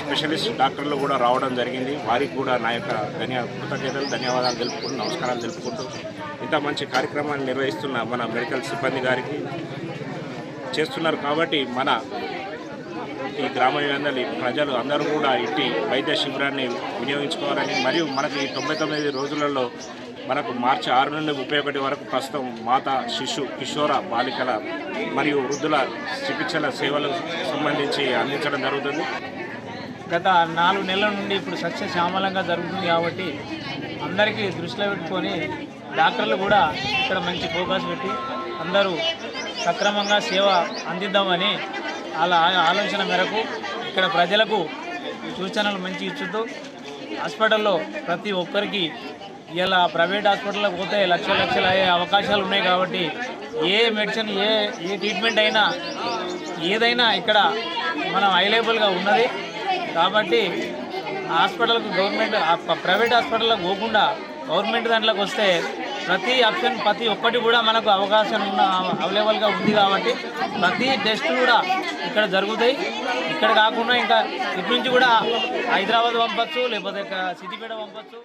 స్పెషలిస్ట్ డాక్టర్లు కూడా రావడం జరిగింది. వారికి కూడా నా యొక్క కృతజ్ఞతలు, ధన్యవాదాలు తెలుపుకుంటూ, నమస్కారాలు తెలుపుకుంటూ ఇంత మంచి కార్యక్రమాన్ని నిర్వహిస్తున్న మన మెడికల్ సిబ్బంది గారికి చేస్తున్నారు. కాబట్టి మన ఈ గ్రామ ప్రజలు అందరూ కూడా ఇట్టి వైద్య శిబిరాన్ని వినియోగించుకోవాలని, మరియు మనకి 99 రోజులలో మనకు మార్చి 6 నుండి 31 వరకు ప్రస్తుతం మాత, శిశు, కిషోర బాలికల మరియు వృద్ధుల చికిత్సల సేవలకు సంబంధించి అందించడం జరుగుతుంది. గత 4 నెలల నుండి ఇప్పుడు సస్యశ్యామలంగా జరుగుతుంది కాబట్టి అందరికీ దృష్టిలో పెట్టుకొని డాక్టర్లు కూడా ఇక్కడ మంచి ఫోకస్ పెట్టి అందరూ సక్రమంగా సేవ అందిద్దామని అలా ఆలోచన మేరకు ఇక్కడ ప్రజలకు సూచనలు మంచి ఇచ్చుతూ హాస్పిటల్లో ప్రతి ఒక్కరికి ఇలా ప్రైవేట్ హాస్పిటల్కి పోతే లక్షలు అయ్యే అవకాశాలు ఉన్నాయి. కాబట్టి ఏ మెడిసిన్ ఏ ట్రీట్మెంట్ అయినా ఏదైనా ఇక్కడ మనం అవైలబుల్గా ఉన్నది. కాబట్టి హాస్పిటల్కు ప్రైవేట్ హాస్పిటల్కి పోకుండా గవర్నమెంట్ దాంట్లోకి వస్తే ప్రతి ఆప్షన్ ప్రతి ఒక్కటి కూడా మనకు అవకాశం అవైలబుల్గా ఉంది. కాబట్టి ప్రతి టెస్ట్ కూడా ఇక్కడ జరుగుతాయి. ఇక్కడ కాకుండా ఇంకా ఇటు నుంచి కూడా హైదరాబాద్ పంపచ్చు, లేకపోతే సిద్దిపేట పంపచ్చు.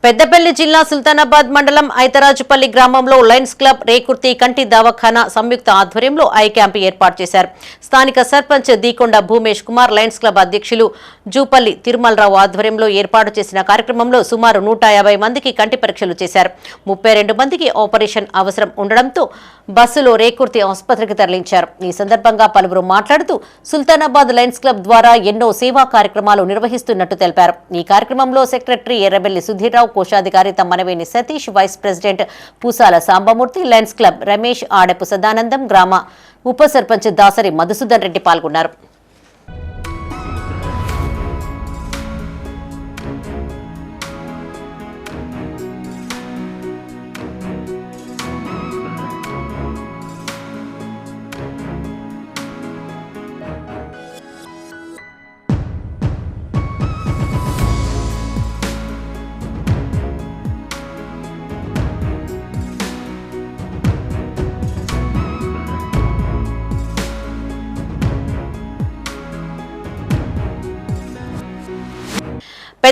పెద్దపల్లి జిల్లా సుల్తానాబాద్ మండలం ఐతరాజుపల్లి గ్రామంలో లయన్స్ క్లబ్, రేకుర్తి కంటి దవాఖానా సంయుక్త ఆధ్వర్యంలో ఐ క్యాంప్ ఏర్పాటు చేశారు. స్థానిక సర్పంచ్ దీకొండ భూమేష్ కుమార్, లయన్స్ క్లబ్ అధ్యక్షులు జూపల్లి తిరుమలరావు ఆధ్వర్యంలో ఏర్పాటు చేసిన కార్యక్రమంలో సుమారు 150 మందికి కంటి పరీక్షలు చేశారు. 32 మందికి ఆపరేషన్ అవసరం ఉండడంతో బస్సులో రేకుర్తి ఆసుపత్రికి తరలించారు. ఈ సందర్భంగా పలువురు మాట్లాడుతూ సుల్తానాబాద్ లయన్స్ క్లబ్ ద్వారా ఎన్నో సేవా కార్యక్రమాలు నిర్వహిస్తున్నట్టు తెలిపారు. ఈ కార్యక్రమంలో సెక్రటరీ ఎర్రబెల్లి సుధీర్రావు, కోశాధికారి తమ్మనవేని Satish, vice president Pusala Sambamurthy, Lions club Ramesh, Adapu Sadanandam, గ్రామ ఉప సర్పంచ్ దాసరి మధుసూదన్ రెడ్డి పాల్గొన్నారు.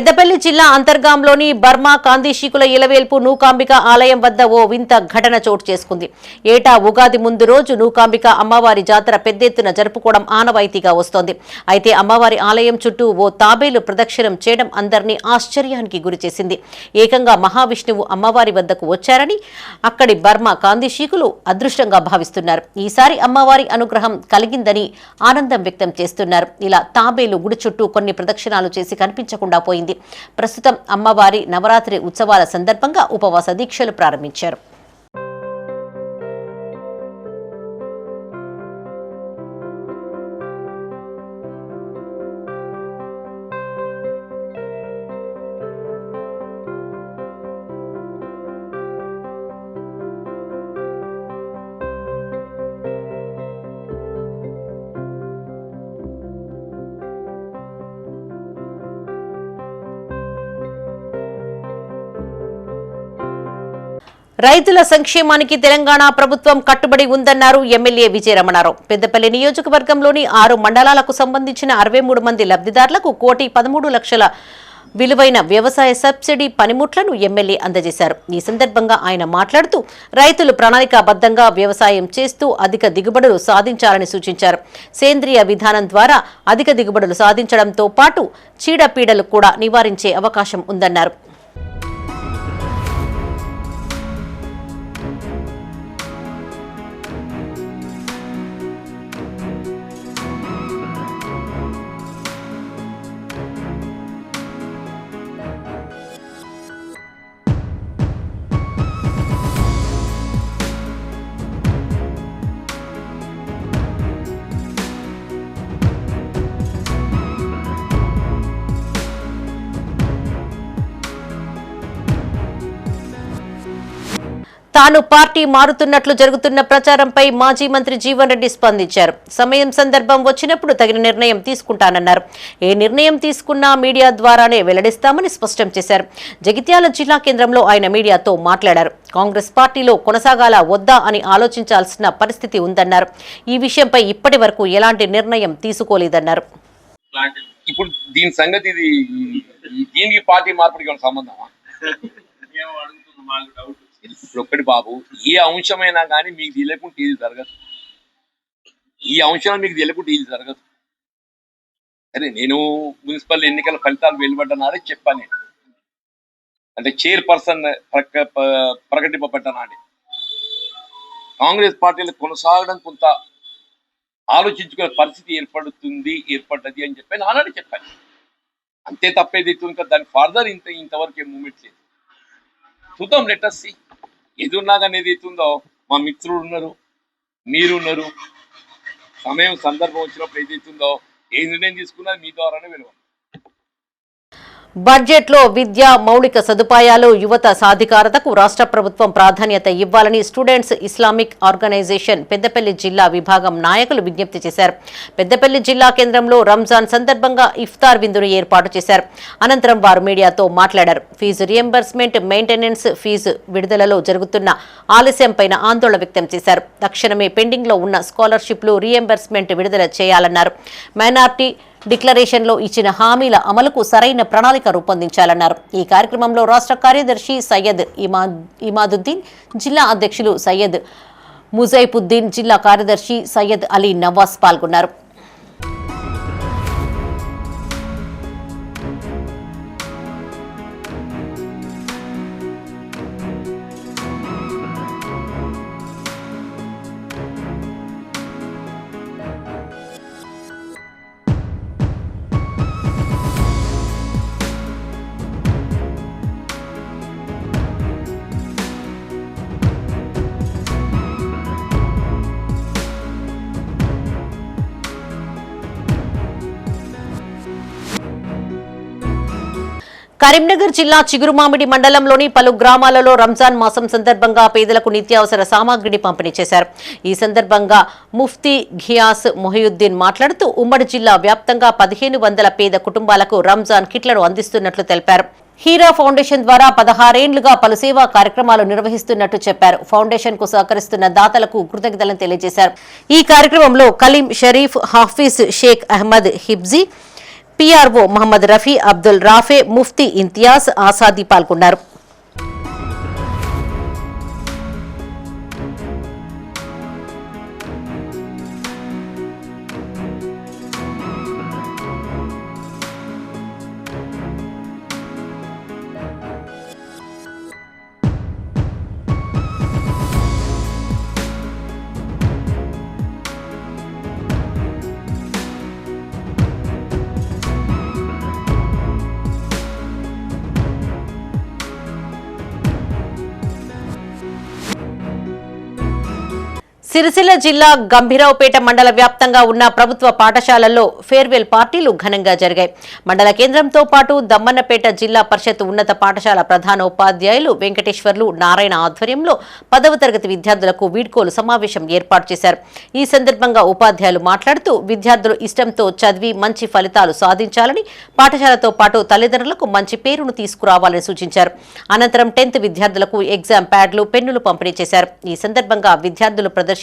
పెద్దపల్లి జిల్లా అంతర్గాంలోని బర్మా కాందిశీకుల ఇలవేల్పు నూకాంబిక ఆలయం వద్ద ఓ వింత ఘటన చోటు చేసుకుంది. ఏటా ఉగాది ముందు రోజు నూకాంబిక అమ్మవారి జాతర పెద్ద ఎత్తున జరుపుకోవడం ఆనవాయితీగా వస్తోంది. అయితే అమ్మవారి ఆలయం చుట్టూ ఓ తాబేలు ప్రదక్షిణం చేయడం అందరినీ ఆశ్చర్యానికి గురిచేసింది. ఏకంగా మహావిష్ణువు అమ్మవారి వద్దకు వచ్చారని అక్కడి బర్మా కాందిశీకులు అదృష్టంగా భావిస్తున్నారు. ఈసారి అమ్మవారి అనుగ్రహం కలిగిందని ఆనందం వ్యక్తం చేస్తున్నారు. ఇలా తాబేలు గుడి చుట్టూ కొన్ని ప్రదక్షిణాలు చేసి కనిపించకుండా పోయింది. ప్రస్తుతం అమ్మవారి నవరాత్రి ఉత్సవాల సందర్భంగా ఉపవాస దీక్షలు ప్రారంభించారు. రైతుల సంక్షేమానికి తెలంగాణ ప్రభుత్వం కట్టుబడి ఉందన్నారు ఎమ్మెల్యే విజయ రమణారావు. పెద్దపల్లి నియోజకవర్గంలోని 6 మండలాలకు సంబంధించిన 63 మంది లబ్ధిదారులకు 1,13,00,000 విలువైన వ్యవసాయ సబ్సిడీ పనిముట్లను ఎమ్మెల్యే అందజేశారు. ఈ సందర్భంగా ఆయన మాట్లాడుతూ రైతులు ప్రణాళికాబద్ధంగా వ్యవసాయం చేస్తూ అధిక దిగుబడులు సాధించాలని సూచించారు. సేంద్రియ విధానం ద్వారా అధిక దిగుబడులు సాధించడంతో పాటు చీడపీడలు కూడా నివారించే అవకాశం ఉందన్నారు. తాను పార్టీ మారుతున్నట్లు జరుగుతున్న ప్రచారంపై మాజీ మంత్రి జీవన్ రెడ్డి స్పందించారు. సమయం సందర్భం వచ్చినప్పుడు తగిన నిర్ణయం తీసుకుంటానన్నారు. ఏ నిర్ణయం తీసుకున్నా మీడియా ద్వారానే వెల్లడిస్తామని స్పష్టం చేశారు. జగిత్యాల జిల్లా కేంద్రంలో ఆయన మీడియాతో మాట్లాడారు. కాంగ్రెస్ పార్టీలో కొనసాగాలా వద్దా అని ఆలోచించాల్సిన పరిస్థితి ఉందన్నారు. ఈ విషయంపై ఇప్పటి వరకు ఎలాంటి నిర్ణయం తీసుకోలేదన్నారు. ఇప్పుడు దీని సంగతి దీనికి పార్టీ మార్పిడికి సంబంధమా? ఇప్పుడు ఒక్కటి బాబు, ఏ అంశమైనా కానీ మీకు తెలియకుండా ఇది జరగదు. ఈ అంశం మీకు తెలియకుండా ఇది జరగదు. అరే నేను మున్సిపల్ ఎన్నికల ఫలితాలు వెలువడ్డనాడే చెప్పాను. అంటే చైర్పర్సన్ ప్రకటింపబడ్డనాడే కాంగ్రెస్ పార్టీలో కొనసాగడం కొంత ఆలోచించుకునే పరిస్థితి ఏర్పడ్డది అని చెప్పి నానాడే చెప్పాను. అంతే తప్పేది ఇంకా దాని ఫర్దర్ ఇంతవరకు మూమెంట్ లేదు. చూద్దాం, లెటర్స్ సీ. ఎదురున్నా కానీ ఏదైతుందో మా మిత్రులు ఉన్నారు, మీరు ఉన్నారు. సమయం సందర్భం వచ్చినప్పుడు ఏదైతుందో ఏ నిర్ణయం తీసుకున్నా మీ ద్వారానే వెలువ. బడ్జెట్లో విద్య, మౌలిక సదుపాయాలు, యువత సాధికారతకు రాష్ట్ర ప్రభుత్వం ప్రాధాన్యత ఇవ్వాలని స్టూడెంట్స్ ఇస్లామిక్ ఆర్గనైజేషన్ పెద్దపల్లి జిల్లా విభాగం నాయకులు విజ్ఞప్తి చేశారు. పెద్దపల్లి జిల్లా కేంద్రంలో రంజాన్ సందర్భంగా ఇఫ్తార్ విందును ఏర్పాటు చేశారు. అనంతరం వారు మీడియాతో మాట్లాడారు. ఫీజు రియంబర్స్మెంట్, మెయింటెనెన్స్ ఫీజు విడుదలలో జరుగుతున్న ఆలస్యంపై ఆందోళన వ్యక్తం చేశారు. తక్షణమే పెండింగ్లో ఉన్న స్కాలర్షిప్లు రియంబర్స్మెంట్ విడుదల చేయాలన్నారు. మైనార్టీ డిక్లరేషన్లో ఇచ్చిన హామీల అమలుకు సరైన ప్రణాళిక రూపొందించాలన్నారు. ఈ కార్యక్రమంలో రాష్ట్ర కార్యదర్శి సయ్యద్ ఇమాదుద్దీన్, జిల్లా అధ్యక్షులు సయ్యద్ ముజైపుద్దీన్, జిల్లా కార్యదర్శి సయ్యద్ అలీ నవాజ్ పాల్గొన్నారు. కరీంనగర్ జిల్లా చిగురుమామిడి మండలంలోని పలు గ్రామాలలో రంజాన్ మాసం సందర్భంగా పేదలకు నిత్యావసర సామాగ్రిని పంపిణీ చేశారు. ఈ సందర్భంగా ముఫ్తీ ఘియాస్ మొహియుద్దీన్ మాట్లాడుతూ ఉమ్మడి జిల్లా వ్యాప్తంగా 1500 పేద కుటుంబాలకు రంజాన్ కిట్లను అందిస్తున్నట్లు తెలిపారు. హీరా ఫౌండేషన్ ద్వారా 16 ఏళ్లుగా పలు సేవా కార్యక్రమాలు నిర్వహిస్తున్నట్టు చెప్పారు. ఫౌండేషన్ కు సహకరిస్తున్న దాతలకు కృతజ్ఞతలను తెలియజేశారు. ఈ కార్యక్రమంలో కలీం షరీఫ్, హాఫీజ్ షేక్ అహ్మద్ హిబ్జీ, పీఆర్ఓ మహమ్మద్ రఫీ, అబ్దుల్ రాఫే, ముఫ్తీ ఇంతియాజ్, ఆసాది పాల్గొన్నారు. సిరిసిల్ల జిల్లా గంభీరావుపేట మండల వ్యాప్తంగా ఉన్న ప్రభుత్వ పాఠశాలల్లో ఫేర్వెల్ పార్టీలు ఘనంగా జరిగాయి. మండల కేంద్రంతో పాటు దమ్మన్నపేట జిల్లా పరిషత్ ఉన్నత పాఠశాల ప్రధానోపాధ్యాయులు వెంకటేశ్వర్లు నారాయణ ఆధ్వర్యంలో 10వ తరగతి విద్యార్థులకు వీడ్కోలు సమావేశం ఏర్పాటు చేశారు. ఈ సందర్భంగా ఉపాధ్యాయులు మాట్లాడుతూ విద్యార్థులు ఇష్టంతో చదివి మంచి ఫలితాలు సాధించాలని, పాఠశాలతో పాటు తల్లిదండ్రులకు మంచి పేరును తీసుకురావాలని సూచించారు. అనంతరం 10th విద్యార్థులకు ఎగ్జామ్ ప్యాడ్లు, పెన్నులు పంపిణీ చేశారు. ఈ సందర్భంగా విద్యార్థులు ప్రదర్శించిన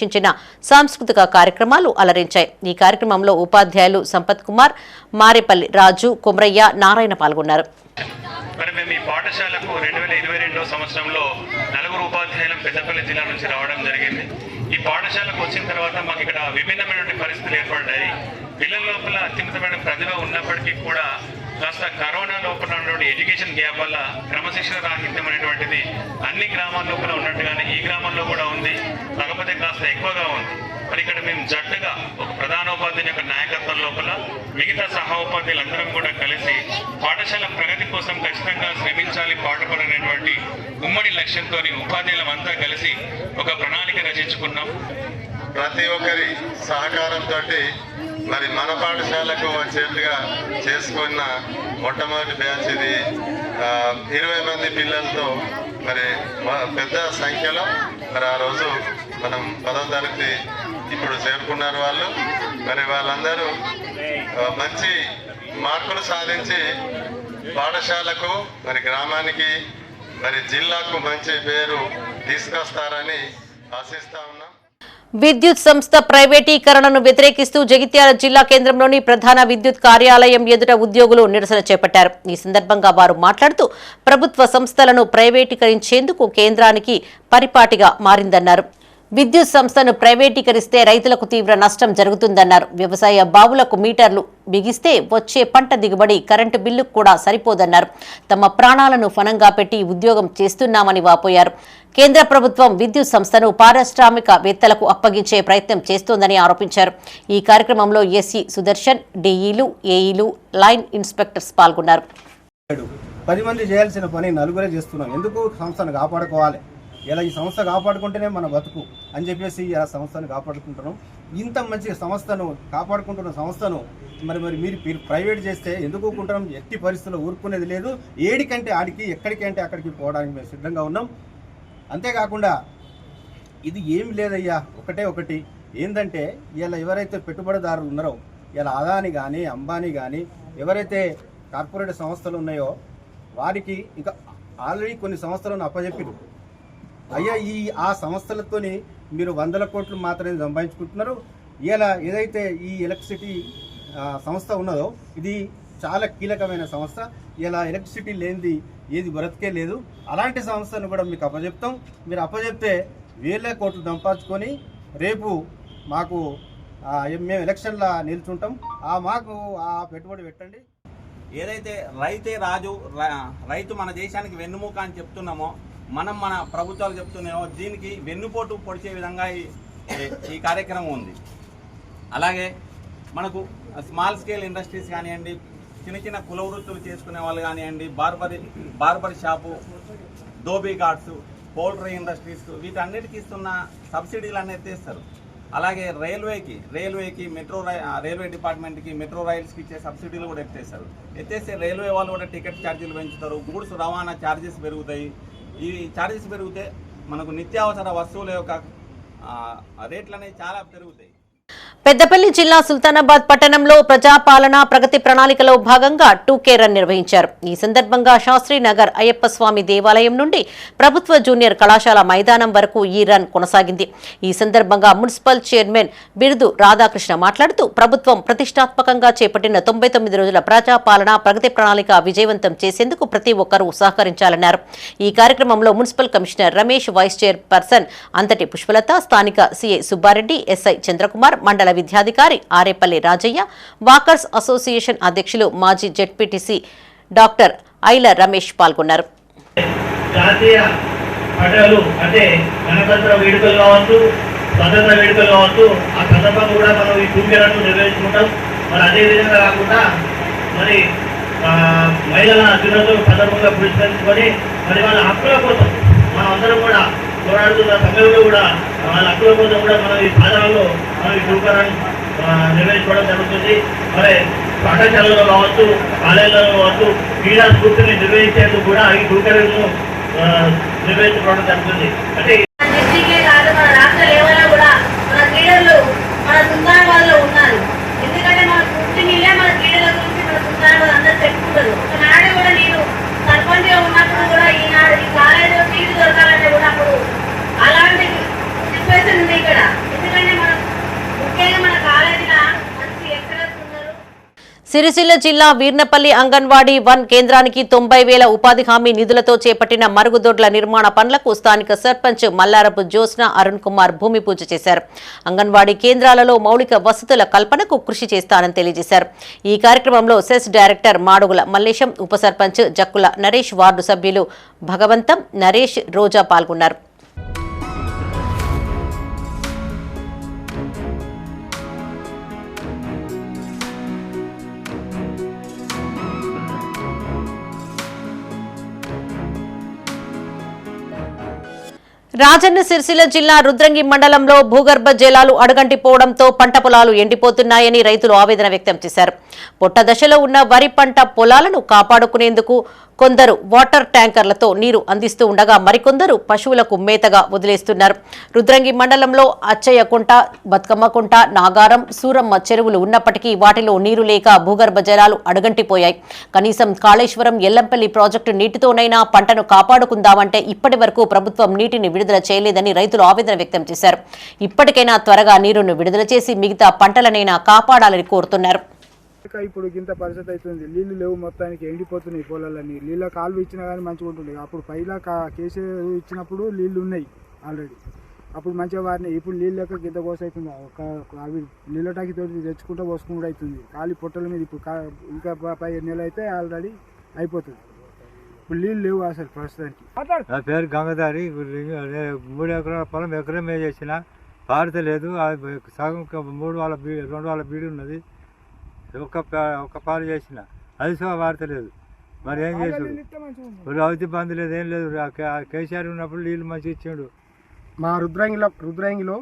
సాంస్కృతిక కార్యక్రమాలు అలరించాయి. ఈ కార్యక్రమంలో ఉపాధ్యాయులు సంపత్ కుమార్, మారేపల్లి రాజు, కుమరయ్య, నారాయణ పాల్గొన్నారు. మరి మేము ఈ పాఠశాలకు 2022 సంవత్సరంలో 4 ఉపాధ్యాయులు పెద్దపల్లి జిల్లా నుంచి రావడం జరిగింది. ఈ పాఠశాలకు వచ్చిన తర్వాత మాకు ఇక్కడ విభిన్నమైనటువంటి పరిస్థితులు ఏర్పడ్డాయి. పిల్లల లోపల అత్యున్నతమైన ప్రతిభ ఉన్నప్పటికీ కూడా కాస్త కరోనా లోపల ఉన్నటువంటి ఎడ్యుకేషన్ గ్యాప్ వల్ల క్రమశిక్షణ రాహిత్యం అనేటువంటిది అన్ని గ్రామాల లోపల ఉన్నట్టుగానే ఈ గ్రామంలో కూడా ఉంది, కాకపోతే కాస్త ఎక్కువగా ఉంది. మరి ఇక్కడ మేము జట్టుగా ఒక ప్రధానోపాధ్యాయుని యొక్క నాయకత్వం లోపల మిగతా సహా ఉపాధ్యాయులందరం కూడా కలిసి పాఠశాల ప్రగతి కోసం ఖచ్చితంగా శ్రమించాలి, పాటుపడనేటువంటి ఉమ్మడి లక్ష్యంతో ఉపాధ్యాయులంతా కలిసి ఒక ప్రణాళిక రచించుకున్నాం. ప్రతి ఒక్కరి సహకారంతో మరి మన పాఠశాలకు వచ్చేట్టుగా చేసుకున్న మొట్టమొదటి బ్యాచ్ ఇది. 20 మంది పిల్లలతో మరి పెద్ద సంఖ్యలో మరి ఆ రోజు మనం 10వ తరగతి ఇప్పుడు చేరుకున్నారు వాళ్ళు. మరి వాళ్ళందరూ మంచి మార్కులు సాధించి పాఠశాలకు మరి గ్రామానికి మరి జిల్లాకు మంచి పేరు తీసుకొస్తారని ఆశిస్తా ఉన్నాం. విద్యుత్ సంస్థ ప్రైవేటీకరణను వ్యతిరేకిస్తూ జగిత్యాల జిల్లా కేంద్రంలోని ప్రధాన విద్యుత్ కార్యాలయం ఎదుట ఉద్యోగులు నిరసన చేపట్టారు. ఈ సందర్భంగా వారు మాట్లాడుతూ ప్రభుత్వ సంస్థలను ప్రైవేటీకరించేందుకు కేంద్రానికి పరిపాటిగా మారిందన్నారు. విద్యుత్ సంస్థను ప్రైవేటీకరిస్తే రైతులకు తీవ్ర నష్టం జరుగుతుందన్నారు. వ్యవసాయ బావులకు మీటర్లు బిగిస్తే వచ్చే పంట దిగుబడి, కరెంటు బిల్లుకు కూడా సరిపోదన్నారు. తమ ప్రాణాలను ఫనంగా పెట్టి ఉద్యోగం చేస్తున్నామని వాపోయారు. కేంద్ర ప్రభుత్వం విద్యుత్ సంస్థను పారిశ్రామికవేత్తలకు అప్పగించే ప్రయత్నం చేస్తోందని ఆరోపించారు. ఈ కార్యక్రమంలో ఎస్సీ సుదర్శన్, డిఈలు, ఏఈలు, లైన్ ఇన్స్పెక్టర్స్ పాల్గొన్నారు. 10 మంది చేయాల్సిన పని 4 చేస్తున్నాం. ఎందుకు? సంస్థను కాపాడుకోవాలి. ఇలా ఈ సంస్థ కాపాడుకుంటేనే మన బతుకు అని చెప్పేసి ఇలా సంస్థను కాపాడుకుంటున్నాం. ఇంత మంచి సంస్థను కాపాడుకుంటున్న సంస్థను మరి మీరు ప్రైవేట్ చేస్తే ఎందుకు ఊరుకుంటున్నాం? ఎట్టి పరిస్థితుల్లో ఊరుకునేది లేదు. ఏడికంటే ఆడికి, ఎక్కడికంటే అక్కడికి పోవడానికి మేము సిద్ధంగా ఉన్నాం. అంతేకాకుండా ఇది ఏమి లేదయ్యా, ఒకటి ఏంటంటే ఇలా ఎవరైతే పెట్టుబడిదారులు ఉన్నారో, ఇలా అదాని కానీ, అంబానీ కానీ, ఎవరైతే కార్పొరేట్ సంస్థలు ఉన్నాయో వారికి ఇంకా ఆల్రెడీ కొన్ని సంస్థలను అప్పచెప్పారు. అయ్యా ఆ సంస్థలతోని మీరు 100 కోట్లు మాత్రమే సంపాదించుకుంటున్నారు. ఇలా ఏదైతే ఈ ఎలక్ట్రిసిటీ సంస్థ ఉన్నదో ఇది చాలా కీలకమైన సంస్థ. ఇలా ఎలక్ట్రిసిటీ లేనిది ఏది బ్రతికే లేదు. అలాంటి సంస్థను కూడా మీకు అప్పచెప్తాం. మీరు అప్పచెప్తే 1000 కోట్లు సంపాదించుకొని రేపు మాకు మేము ఎలక్షన్లో నిల్చుంటాం. మాకు ఆ పెట్టుబడి పెట్టండి. ఏదైతే రైతే రాజు, రైతు మన దేశానికి వెన్నుముక అని చెప్తున్నామో, మన ప్రభుత్వాలు చెప్తున్నాయో దీనికి వెన్నుపోటు పొడిచే విధంగా ఈ కార్యక్రమం ఉంది. అలాగే మనకు స్మాల్ స్కేల్ ఇండస్ట్రీస్ కానివ్వండి, చిన్న కుల వృత్తులు చేసుకునే వాళ్ళు కానివ్వండి, barber shop, dhobi guards, poultry industries, వీటన్నిటికీ ఇస్తున్న సబ్సిడీలు అనేది ఎత్తేస్తారు. అలాగే రైల్వేకి రైల్వే డిపార్ట్మెంట్కి, మెట్రో రైల్స్కి ఇచ్చే సబ్సిడీలు కూడా ఎత్తేస్తే రైల్వే వాళ్ళు కూడా టికెట్ ఛార్జీలు పెంచుతారు. గూడ్స్ రవాణా ఛార్జెస్ పెరుగుతాయి. ఈ ఛార్జెస్ పెరిగితే మనకు నిత్యావసర వస్తువుల యొక్క రేట్లు అనేవి చాలా పెరుగుతాయి. పెద్దపల్లి జిల్లా సుల్తానాబాద్ పట్టణంలో ప్రజాపాలన ప్రగతి ప్రణాళికలో భాగంగా 2K రన్ నిర్వహించారు. ఈ సందర్భంగా శాస్త్రీనగర్ అయ్యప్ప స్వామి దేవాలయం నుండి ప్రభుత్వ జూనియర్ కళాశాల మైదానం వరకు ఈ రన్ కొనసాగింది. ఈ సందర్భంగా మున్సిపల్ చైర్మన్ బిరుదు రాధాకృష్ణ మాట్లాడుతూ ప్రభుత్వం ప్రతిష్టాత్మకంగా చేపట్టిన 99 రోజుల ప్రజాపాలన ప్రగతి ప్రణాళిక విజయవంతం చేసేందుకు ప్రతి ఒక్కరూ సహకరించాలన్నారు. ఈ కార్యక్రమంలో municipal commissioner Ramesh, vice chairperson Antati Pushpalatha, స్థానిక సిఐ సుబ్బారెడ్డి, ఎస్ఐ చంద్రకుమార్, మండల విద్యాధికారి ఆరేపల్లి రాజయ్య, వాకర్స్ అసోసియేషన్ అధ్యక్షులు మాజీ జెడ్పీటీసీ డాక్టర్ ఐల రమేష్ పాల్గొన్నారు. జాతీయ పండుగలు అంటే గణతంత్ర వేడుకలు కావచ్చు, స్వతంత్ర వేడుకలు కావచ్చు, ఆ సందర్భంగా కూడా మనం ఈ పూజలను నిర్వహించుకుంటాం. మరి అదేవిధంగా కాకుండా మరి మహిళల దినోత్సవం సందర్భంగా పురస్కరించుకొని మరి వాళ్ళ హక్కుల కోసం మనం అందరం కూడా పోరాడుతున్న సమయంలో కూడా వాళ్ళ హక్కుల కోసం కూడా మనం ఈ సాధనలో మనం ఈ టూకరన్ నిర్వహించుకోవడం జరుగుతుంది. మరి పాఠశాలలో కావచ్చు, కాలేజీలలో కావచ్చు, క్రీడా స్ఫూర్తిని నిర్వహించేందుకు కూడా ఈ టూకరన్ను నిర్వహించుకోవడం జరుగుతుంది. అంటే డిస్ట్రిక్టే కాదు, మన రాష్ట్ర లెవెల్లో కూడా మన క్రీడలు మన సుల్తానాబాద్లో ఉన్నారు. ఎందుకంటే మన పుట్టినీళ్ళే మన క్రీడల గురించి మన సుల్తానాబాద్ అందరూ చెప్పుకుంటారు. నాడు కూడా నేను సర్పంచ్గా ఉన్నప్పుడు కూడా ఈనాడు ఈ కాలేజీలో సీటు దొరకాలంటే కూడా అప్పుడు అలాంటి సిచ్యువేషన్ ఉంది ఇక్కడ. ఎందుకంటే మనం ముఖ్యంగా మన కాలేజీలో మంచి ఎక్సలెన్స్ ఉన్నారు. సిరిసిల్ల జిల్లా వీర్నపల్లి అంగన్వాడీ 1 కేంద్రానికి 90,000 ఉపాధి హామీ నిధులతో చేపట్టిన మరుగుదొడ్ల నిర్మాణ పనులకు స్థానిక సర్పంచ్ మల్లారపు జ్యోత్స్న అరుణ్ కుమార్ భూమి పూజ చేశారు. అంగన్వాడీ కేంద్రాలలో మౌలిక వసతుల కల్పనకు కృషి చేస్తానని తెలియజేశారు. ఈ కార్యక్రమంలో సెస్ డైరెక్టర్ మాడుగుల మల్లేశం, ఉప సర్పంచ్ జక్కుల నరేష్, వార్డు సభ్యులు భగవంతం, నరేష్, రోజా పాల్గొన్నారు. రాజన్న సిరిసిల్ల జిల్లా రుద్రంగి మండలంలో భూగర్భ జలాలు అడుగంటిపోవడంతో పంట పొలాలు ఎండిపోతున్నాయని రైతులు ఆవేదన వ్యక్తం చేశారు. పొట్ట దశలో ఉన్న వరి పంట పొలాలను కాపాడుకునేందుకు కొందరు వాటర్ ట్యాంకర్లతో నీరు అందిస్తూ ఉండగా మరికొందరు పశువులకు మేతగా వదిలేస్తున్నారు. రుద్రంగి మండలంలో అచ్చయ్యకుంట, బతుకమ్మకుంట, నాగారం, సూరమ్మ చెరువులు ఉన్నప్పటికీ వాటిలో నీరు లేక భూగర్భ జలాలు అడుగంటిపోయాయి. కనీసం కాళేశ్వరం, ఎల్లంపల్లి ప్రాజెక్టు నీటితోనైనా పంటను కాపాడుకుందామంటే ఇప్పటి వరకు ప్రభుత్వం నీటిని విడుదల చేయలేదని రైతులు ఆవేదన వ్యక్తం చేశారు. ఇప్పటికైనా త్వరగా నీరును విడుదల చేసి మిగతా పంటలనైనా కాపాడాలని కోరుతున్నారు. ఇప్పుడు ఇంత పరిస్థితి అవుతుంది. నీళ్లు లేవు, మొత్తానికి ఎండిపోతున్నాయి పొలాలన్నీ. నీళ్ళ కాలువ ఇచ్చినా కానీ మంచిగా ఉంటుంది. అప్పుడు పైలా కేసీఆర్ ఇచ్చినప్పుడు నీళ్లు ఉన్నాయి ఆల్రెడీ, అప్పుడు మంచిగా వారిని. ఇప్పుడు నీళ్ళు లేక గింత కోస అవుతుంది. అవి నీళ్ళ టాకి తోటి తెచ్చుకుంటూ పోసుకుంటూ అవుతుంది. ఖాళీ పొట్టల మీద ఇప్పుడు ఇంకా 5 నెలలు అయితే ఆల్రెడీ అయిపోతుంది. ఇప్పుడు నీళ్ళు లేవు అసలు ప్రస్తుతానికి. నా పేరు గంగధారి. 3 ఎకరాల పొలం ఎకరం వేసేసిన పారతలేదు. సగం 2 వాళ్ళ బీడు ఉన్నది. ఒక్క పాలు చేసిన అది సో వాడతలేదు. మరి ఏం చేసాడు? రౌతి బంధు లేదు, ఏం లేదు. కేసీఆర్ ఉన్నప్పుడు నీళ్ళు మంచిగా ఇచ్చాడు. మా రుద్రాంగిలో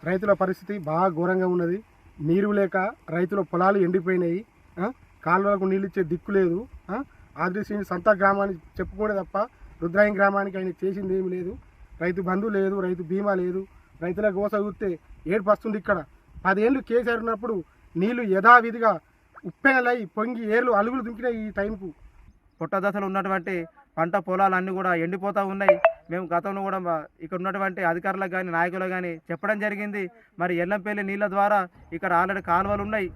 రైతుల పరిస్థితి బాగా ఘోరంగా ఉన్నది. నీరు లేక రైతుల పొలాలు ఎండిపోయినాయి. కాలువలకు నీళ్ళు ఇచ్చే దిక్కు లేదు. ఆదిశ్రీ సంత గ్రామానికి చెప్పుకోడే తప్ప రుద్రాంగి గ్రామానికి ఆయన చేసింది ఏమి లేదు. రైతు బంధు లేదు, రైతు బీమా లేదు. రైతుల గోస చూస్తే ఏడుపు వస్తుంది. ఇక్కడ 10 ఏళ్ళు కేసీఆర్ ఉన్నప్పుడు నీళ్లు యథావిధిగా ఉప్పెనలై పొంగి ఏర్లు అలుగులు దుంకిన ఈ టైంకు పొట్ట దశలో ఉన్నటువంటి పంట పొలాలన్నీ కూడా ఎండిపోతూ ఉన్నాయి. మేము గతంలో కూడా ఇక్కడ ఉన్నటువంటి అధికారులకు కానీ నాయకులకు కానీ చెప్పడం జరిగింది. మరి ఎల్లంపల్లి నీళ్ళ ద్వారా ఇక్కడ ఆల్రెడీ కాలువలు ఉన్నాయి,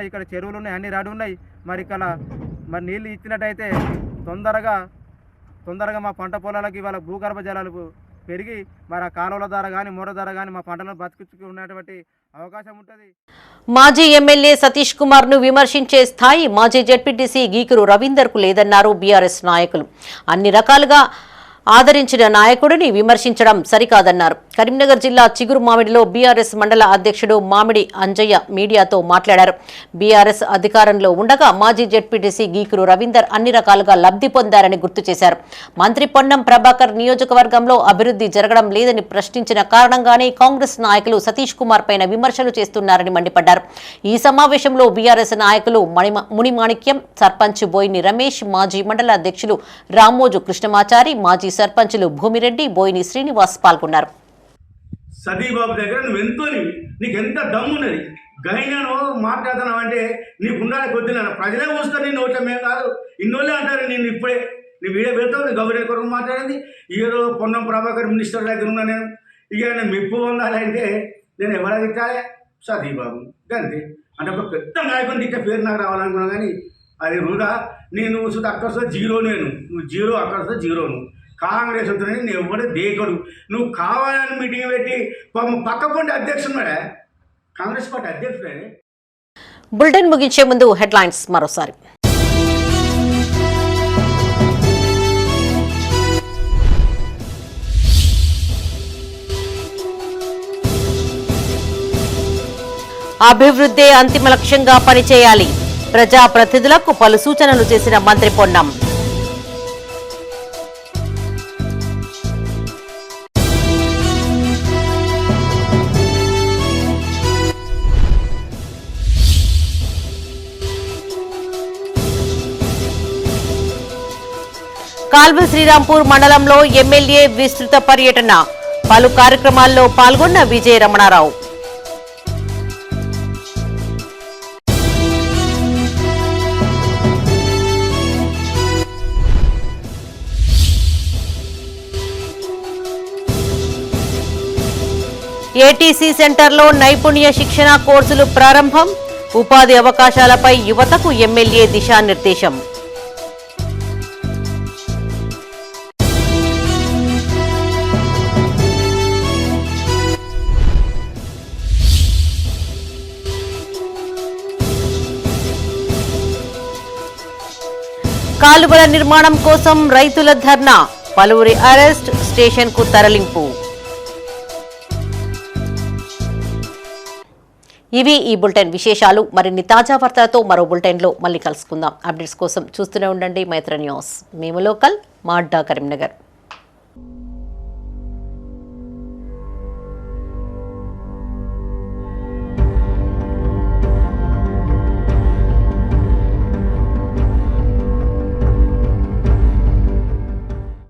ఇక్కడ చెరువులు ఉన్నాయి, అన్ని రెడీ ఉన్నాయి. మరి ఇక్కడ నీళ్ళు ఇచ్చినట్టయితే తొందరగా మా పంట పొలాలకి ఇవాళ భూగర్భ జలాలు పెరిగి మరి ఆ కాలువల ద్వారా కానీ మూడ ద్వారా కానీ మా పంటలను బతికించుకునేటువంటి అవకాశం ఉంటుంది. మాజీ ఎమ్మెల్యే సతీష్ కుమార్ ను విమర్శించే స్థాయి మాజీ జెడ్పీటీసీ గీకురు రవీందర్ కు లేదన్నారు బీఆర్ఎస్ నాయకులు. అన్ని రకాలుగా ఆదరించిన నాయకుడిని విమర్శించడం సరికాదన్నారు. కరీంనగర్ జిల్లా చిగురు మామిడిలో బీఆర్ఎస్ మండల అధ్యక్షుడు మామిడి అంజయ్య మీడియాతో మాట్లాడారు. బీఆర్ఎస్ అధికారంలో ఉండగా మాజీ జెడ్పీటీసీ గీకురు రవీందర్ అన్ని రకాలుగా లబ్ధి పొందారని గుర్తు చేశారు. మంత్రి పొన్నం ప్రభాకర్ నియోజకవర్గంలో అభివృద్ధి జరగడం లేదని ప్రశ్నించిన కారణంగానే కాంగ్రెస్ నాయకులు సతీష్ కుమార్ పైన విమర్శలు చేస్తున్నారని మండిపడ్డారు. ఈ సమావేశంలో బీఆర్ఎస్ నాయకులు మునిమాణిక్యం, సర్పంచ్ బోయిని రమేష్, మాజీ మండల అధ్యక్షులు రామోజు కృష్ణమాచారి, మాజీ సర్పంచులు భూమిరెడ్డి, బోయిని శ్రీనివాస్ పాల్గొన్నారు. సతీబాబు దగ్గర నువ్వు ఎంతోని నీకు ఎంత దమ్మున్నది గైనాను మాట్లాడుతున్నావు అంటే నీకు ఉండాలి కొద్దిగా ప్రజలే చూస్తారు నేను నోట్ల మేము కాదు ఇన్నోళ్ళే అంటారు నేను ఇప్పుడే నీ వీడియో పెడతావు నీ గవర్నర్ కొరకు మాట్లాడింది ఏదో పొన్నం ప్రభాకర్ మినిస్టర్ దగ్గర ఉన్నా నేను ఇక నేను మెప్పు పొందాలంటే నేను ఎవరా తిట్టాలి సతీబాబు అంతే అంటే ఒక పెద్ద నాయకుని తిట్టే పేరు నాకు రావాలనుకున్నా కానీ అది వృధా నేను చూస్తే అక్కడ జీరో నువ్వు జీరో అక్కడ జీరోను కాంగ్రెస్ వస్తున్నాయి నేను ఎవడే దేకడు నువ్వు కావాలని మీటింగ్ పెట్టి పక్కపండి అధ్యక్షున్నాడే కాంగ్రెస్ పార్టీ అధ్యక్షుడే. బులెటిన్ ముగించే ముందు హెడ్లైన్స్ మరోసారి. అభివృద్ధి అంతిమ లక్ష్యంగా పనిచేయాలి. ప్రజాప్రతినిధులకు పలు సూచనలు చేసిన మంత్రి పొన్నం. కాల్వ శ్రీరాంపూర్ మండలంలో ఎమ్మెల్యే విస్తృత పర్యటన. పలు కార్యక్రమాల్లో పాల్గొన్న విజయ రమణారావు. ఏటీసీ సెంటర్లో నైపుణ్య శిక్షణ కోర్సులు ప్రారంభం. ఉపాధి అవకాశాలపై యువతకు ఎమ్మెల్యే దిశానిర్దేశం. కాలువల నిర్మాణం కోసం రైతుల ధర్నా. పలువురి అరెస్ట్, స్టేషన్కు తరలింపు. ఇవి ఈ బులెటిన్ విశేషాలు. మరిన్ని తాజా వార్తలతో మరో బులెటిన్లో మళ్ళీ కలుసుకుందాం. అప్డేట్స్ కోసం చూస్తూనే ఉండండి మైత్ర న్యూస్. మేము లోకల్, మా అడ్డా కరీంనగర్.